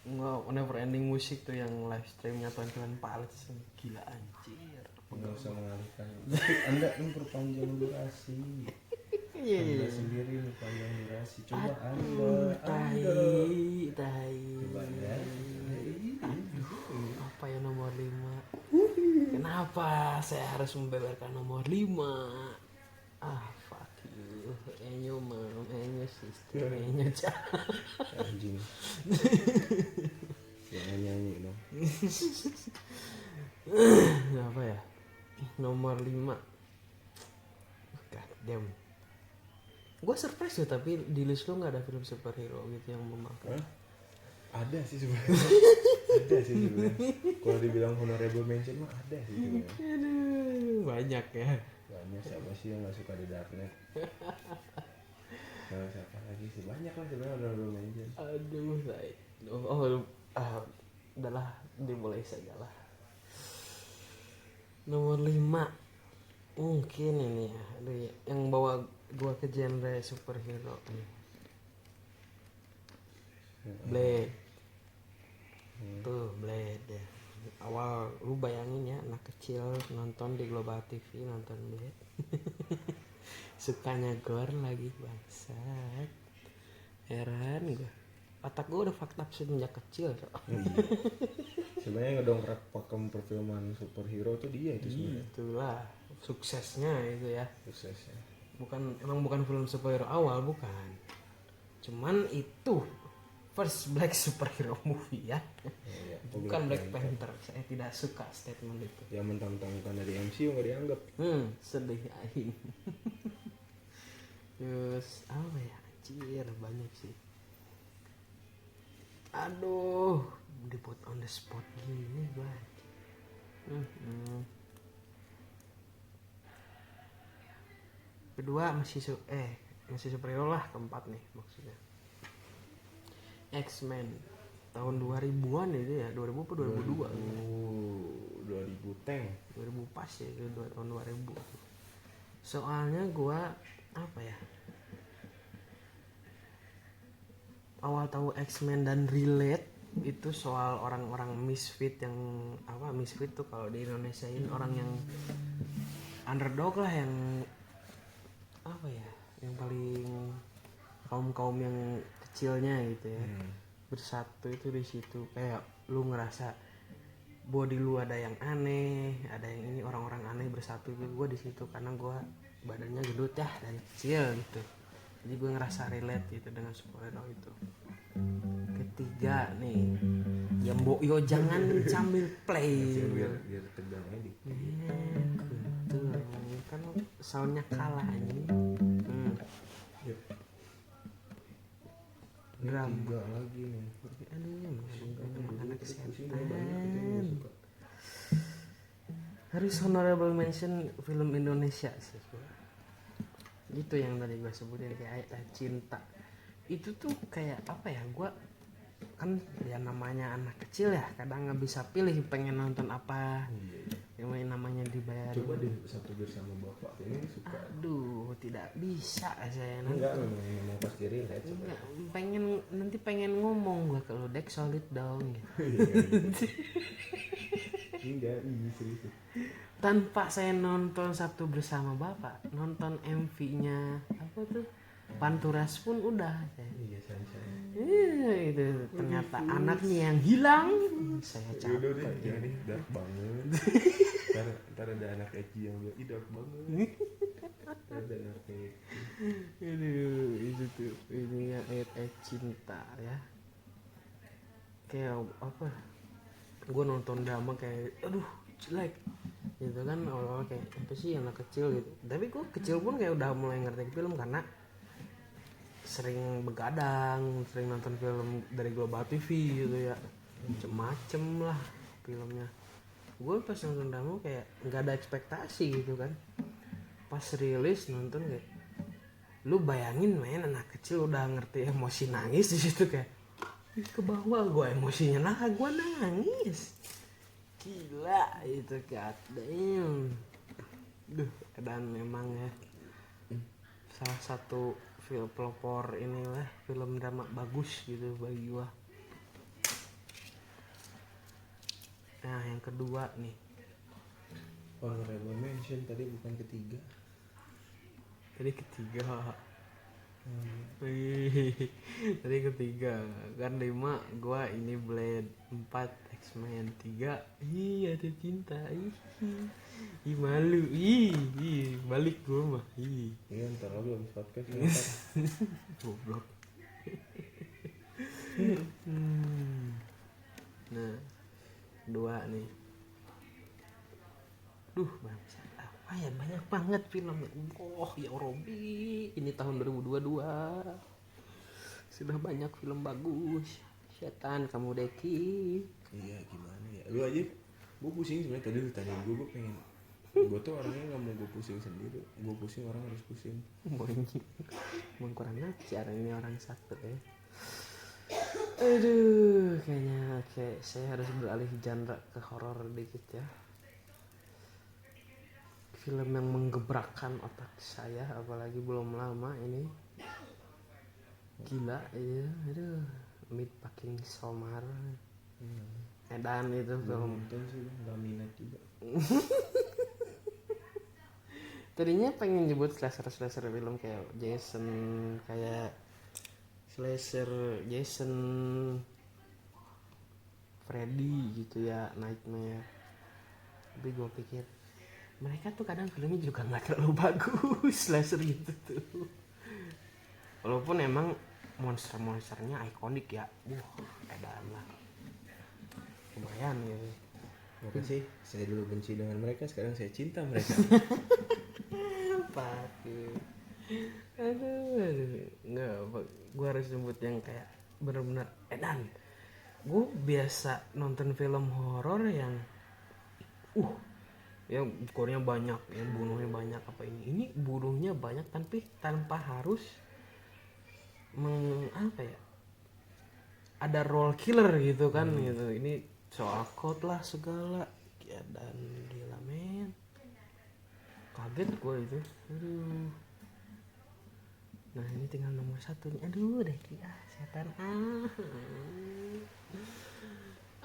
Speaker 3: Nggak never ending musik tuh yang live streamnya Tuan Pilots. Gila anjir.
Speaker 2: Nggak usah mengalihkan. Tapi anda memperpanjang durasi. Anda sendiri memperpanjang durasi. Coba anda.
Speaker 3: Tai.
Speaker 2: Coba ya.
Speaker 3: Apa ya nomor 5? Kenapa saya harus membeberkan nomor 5? Fuck you. Enyo mom, enyo sister, enyo cah.
Speaker 2: Anjing. Jangan nyanyi dong.
Speaker 3: Apa ya? Nomor 5. God damn. Gue surprise ya, tapi di list lo gak ada film superhero gitu yang memakan.
Speaker 2: Ada sih sebenarnya. Kalau dibilang honorable mention mah ada sih sebenarnya.
Speaker 3: Aduh, banyak ya.
Speaker 2: Banyak, siapa sih yang nggak suka di Darknet? Nah, siapa lagi sih, banyak lah sebenarnya honorable mention.
Speaker 3: Aduh, udahlah, dimulai saja lah. Nomor 5 mungkin ini ya, yang bawa gua ke genre superhero nih. Blade. Tuh Blade ya. Awal lu bayangin ya, anak kecil nonton di Global TV nonton Blade. Sukanya gore lagi, bangsat. Heran gue. Otak gue udah fucked up sejak kecil.
Speaker 2: Sebenarnya ngedongkrak pakem perfilman superhero tuh dia itu sebenarnya.
Speaker 3: Itulah suksesnya itu ya.
Speaker 2: Suksesnya.
Speaker 3: Emang bukan film superhero awal, bukan. Cuman itu first black superhero movie ya.
Speaker 2: Iya,
Speaker 3: Bukan Black Panther. Saya tidak suka statement itu.
Speaker 2: Yang mentang-mentangkan dari MCU nggak dianggap.
Speaker 3: Sedih aing. Terus apa ya? Anjir, banyak sih. Aduh, diput on the spot gini gue. Kedua masih superhero lah, keempat nih maksudnya. X-Men tahun 2000-an itu ya, 2000 apa 2002?
Speaker 2: 2000 tank.
Speaker 3: 2000 pas ya, itu tahun 2000. Soalnya gua apa ya? Awal tahu X-Men dan relate itu soal orang-orang misfit yang misfit tuh kalau di Indonesiain orang yang underdog lah, yang apa ya? Yang paling kaum yang kecilnya gitu ya. Bersatu itu di situ, kayak lu ngerasa body lu ada yang aneh, ada yang ini, orang-orang aneh bersatu gitu. Gue di situ karena gue badannya gendut ya dari kecil gitu, jadi gue ngerasa relate gitu dengan superhero itu. Ketiga nih, ya mbok yo jangan sambil play.
Speaker 2: biar tegang aja.
Speaker 3: Betul, kan soundnya kalah ini.
Speaker 2: Yuk.
Speaker 3: Drama.
Speaker 2: Tiga lagi nih.
Speaker 3: Aduh, anak setan. Harus honorable mention film Indonesia sih. Itu yang tadi gue sebutin kayak Ayat Cinta. Itu tuh kayak apa ya, gue kan ya namanya anak kecil ya, kadang nggak bisa pilih pengen nonton apa. Yang namanya dibayar.
Speaker 2: Coba deh Sabtu Bersama Bapak ini suka.
Speaker 3: Aduh, tidak bisa saya nanti.
Speaker 2: Enggak, memang pas diri lihat coba.
Speaker 3: Enggak, pengen ngomong gue kalau Dek solid dong gitu.
Speaker 2: Enggak, ini serius.
Speaker 3: Tanpa saya nonton Sabtu Bersama Bapak, nonton MV-nya apa tuh Panturas pun udah saya.
Speaker 2: Iya, saya.
Speaker 3: Itu ternyata anaknya yang hilang. Saya
Speaker 2: Udah
Speaker 3: capek.
Speaker 2: deh, ini dark banget. Ntar ada anak Eci yang bilang, ih dark banget. Ntar ada anak Eci.
Speaker 3: Aduh, itu tuh ini ya ayat cinta ya. Kayak apa? Gue nonton drama kayak, aduh jelek. Gitu kan awal-awal kayak apa sih anak kecil gitu. Tapi gue kecil pun kayak udah mulai ngerti film karena sering begadang, sering nonton film dari Global TV gitu ya, macem-macem lah filmnya. Gue pas nonton drama kayak nggak ada ekspektasi gitu kan, pas rilis nonton kayak, lu bayangin main anak kecil udah ngerti emosi nangis di situ kayak, ih, ke bawah gue emosinya, nah gue nangis, gila itu god damn. Duh, dan memang ya salah satu film pelopor inilah film drama bagus gitu bagi gua. Nah yang kedua nih,
Speaker 2: Honorable mention tadi bukan ketiga.
Speaker 3: tadi ketiga. Wih, tadi ketiga kan 5 gua ini Blade, 4 X-Men, 3 ada cinta. Ih malu, ih balik gua mah.
Speaker 2: Iya, ntar lagi habis podcast ntar.
Speaker 3: Goblok. Nah, 2 nih. Duh, bangsat. Apa ya, banyak banget film. Oh, ya Robi, ini tahun 2022. Sudah banyak film bagus. Setan kamu Deki.
Speaker 2: Iya, gimana ya? Lu aja, gue pusing sebenarnya tadi lu tanyain gue pengen. Gue tuh orangnya nggak mau gue pusing sendiri. Gue pusing orang harus pusing.
Speaker 3: Emang kurang ajar ini orang satu ya. Aduh, kayaknya kayak saya harus beralih genre ke horor dikit ya. Film yang menggebrakkan otak saya, apalagi belum lama ini. Gila ya, aduh. Meet Fucking Somar. Edan itu film.
Speaker 2: Nonton sih, nggak minat juga.
Speaker 3: Tadinya pengen nyebut slasher film kayak Jason, kayak slasher Jason, Freddy gitu ya, Nightmare. Tapi gue pikir mereka tuh kadang filmnya juga nggak terlalu bagus slasher gitu tuh. Walaupun emang monsternya ikonik ya, edan lah, lumayan gitu.
Speaker 2: Makasih, saya dulu benci dengan mereka, sekarang saya cinta mereka.
Speaker 3: Pakai, aduh, nggak, gue harus nyebut yang kayak benar-benar edan. Gue biasa nonton film horor yang, ya gornya banyak, yang bunuhnya banyak apa ini bunuhnya banyak tapi tanpa harus apa ya, ada role killer gitu kan gitu. Ini soal code lah segala ya, dan gila men, kaget gue itu. Aduh, nah ini tinggal nomor 1 nih. Aduh deh, setan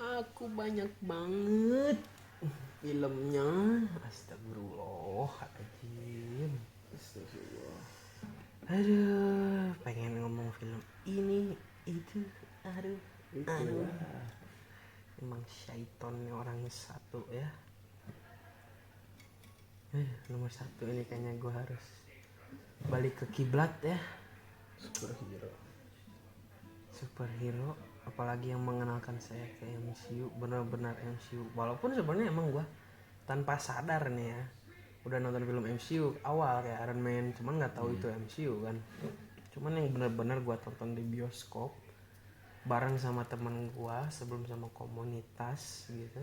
Speaker 3: aku banyak banget filmnya, astagfirullahaladzim. Aduh, pengen ngomong film ini itu, aduh. Emang syaitonnya orang satu ya. Nomor 1 ini kayaknya gue harus balik ke kiblat ya. superhero apalagi yang mengenalkan saya ke MCU, benar-benar MCU, walaupun sebenarnya emang gua tanpa sadar nih ya udah nonton film MCU awal kayak Iron Man, cuman nggak tahu itu MCU kan. Cuman yang benar-benar gua tonton di bioskop bareng sama temen gua sebelum sama komunitas gitu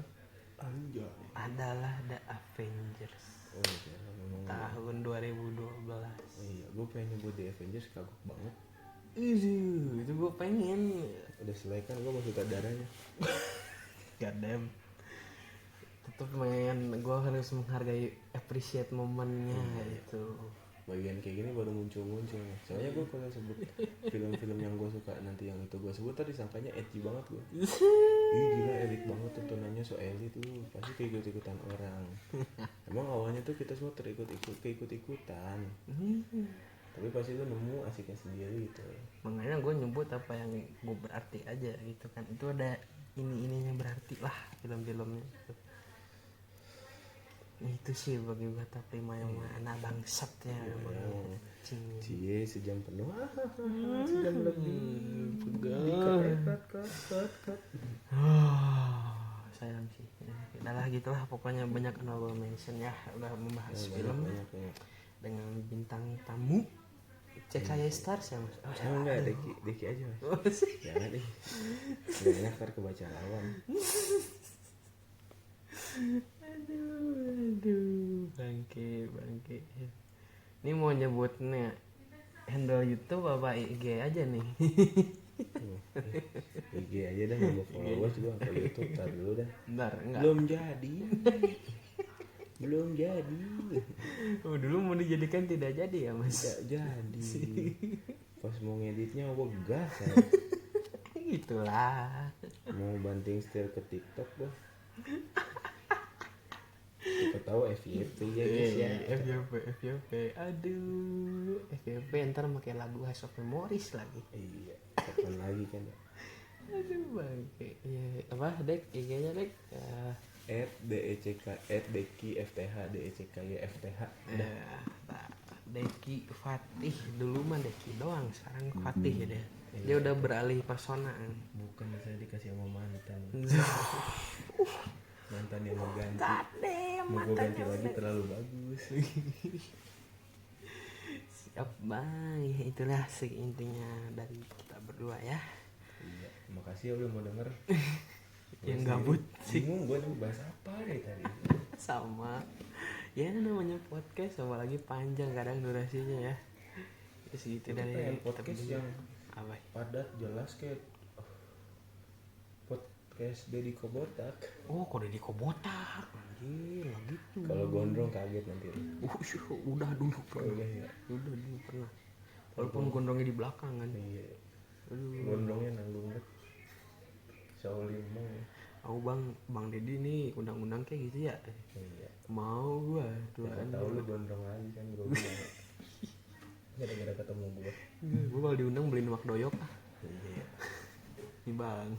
Speaker 2: Anjay.
Speaker 3: adalah The Avengers
Speaker 2: Oh iya, memang.
Speaker 3: tahun 2012.
Speaker 2: Iya, gue pengen nyebut The Avengers kagok banget.
Speaker 3: Itu gue pengen.
Speaker 2: Udah selesai kan gue masuk darahnya.
Speaker 3: Goddamn. Tetep main, gue harus menghargai, appreciate momennya itu.
Speaker 2: Bagian kayak gini baru muncul-muncul. Soalnya gue kalau sebut film-film yang gue suka nanti yang itu gue sebut tadi sangkanya edgy banget gue. Ih gila elit banget tontonannya, so elit tuh pasti keikut-ikutan orang. Emang awalnya tuh kita semua keikut-ikutan. Tapi pasti lu nemu asiknya sendiri gitu.
Speaker 3: Makanya gue nyebut apa yang gue berarti aja gitu kan. Itu ada ininya berarti lah film-filmnya gitu. Itu sih bagi gue top 5 yang mana bangsat ya emang.
Speaker 2: Cie sejam penuh. Sejam lebih. Cut.
Speaker 3: Sayang sih. Udah lah gitulah pokoknya banyak honorable mention ya. Udah membahas film
Speaker 2: Banyak.
Speaker 3: dengan bintang tamu CKY Stars ya mas.
Speaker 2: Oh enggak, Deki aja mas. Jangan deh. Banyak ntar kebaca lawan.
Speaker 3: Aduh, bangke. Ini mau nyebutnya handle YouTube apa IG aja nih?
Speaker 2: IG aja dah, nggak mau followers juga ke YouTube. Ntar dulu dah.
Speaker 3: Bentar, enggak.
Speaker 2: Belum jadi.
Speaker 3: Oh, dulu mau dijadikan tidak jadi ya mas?
Speaker 2: Tidak jadi. Pas mau ngeditnya gue gas.
Speaker 3: Itulah.
Speaker 2: Mau banting setir ke TikTok dah. Kita tahu FYP ya guys ya.
Speaker 3: FYP. Aduh, FYP ntar pakai lagu House of Memories lagi.
Speaker 2: Iya. Kapan lagi kan?
Speaker 3: Aduh bangke. Iya, apa Dek? IG-nya Dek?
Speaker 2: @DECK @Deki FTH DECKY FTH.
Speaker 3: Deki Fatih dulu mah Deki doang, sekarang Fatih ya deh. Dia udah beralih persona.
Speaker 2: Bukan, saya dikasih sama mantan. Mantan yang mau ganti. Mau gue ganti lagi terlalu bagus.
Speaker 3: Siap bang, itulah sih intinya dari kita berdua ya.
Speaker 2: Iya, makasih ya udah mau denger.
Speaker 3: Yang gabut sih.
Speaker 2: Bingung gue nih bahas apa nih tadi.
Speaker 3: Sama. Ya namanya podcast apalagi panjang kadang durasinya ya. Ya segitu
Speaker 2: Kita
Speaker 3: dari
Speaker 2: pengen
Speaker 3: kita
Speaker 2: podcast
Speaker 3: berdua.
Speaker 2: yang
Speaker 3: Apa?
Speaker 2: padat jelas kayak podcast Deddy Kobotak.
Speaker 3: Oh, kok Deddy Kobotak. Anjir, lah gitu.
Speaker 2: Kalau gondrong kaget nanti lu.
Speaker 3: Udah dulu
Speaker 2: Oh
Speaker 3: pernah.
Speaker 2: iya ya.
Speaker 3: Udah dulu pernah. Walaupun gondrongnya di belakang kan.
Speaker 2: Iya.
Speaker 3: Aduh.
Speaker 2: Gondrongnya nanggung banget. Shaolin bang.
Speaker 3: Aku Bang Deddy nih undang-undang kayak gitu ya.
Speaker 2: Iya.
Speaker 3: Mau gua
Speaker 2: Siapa
Speaker 3: tuan.
Speaker 2: tahu lu gondrong lagi kan gue bilang. Gara-gara ketemu gue.
Speaker 3: Gua kalau diundang beliin mak doyok ah.
Speaker 2: Iya.
Speaker 3: Nih Bang.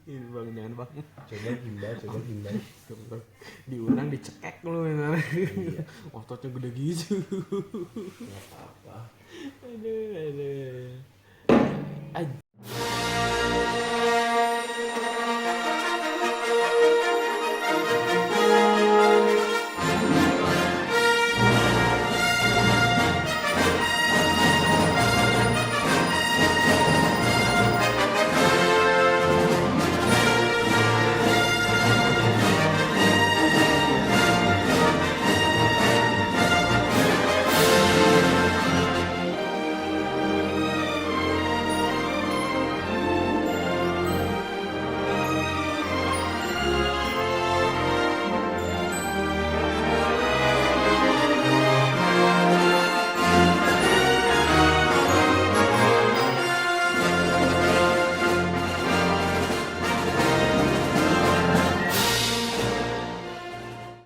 Speaker 3: Ini Bang jangan Bang.
Speaker 2: Coba himbau.
Speaker 3: Diundang dicekek lu bener.
Speaker 2: Iya.
Speaker 3: Ototnya gede gitu.
Speaker 2: Nggak apa-apa.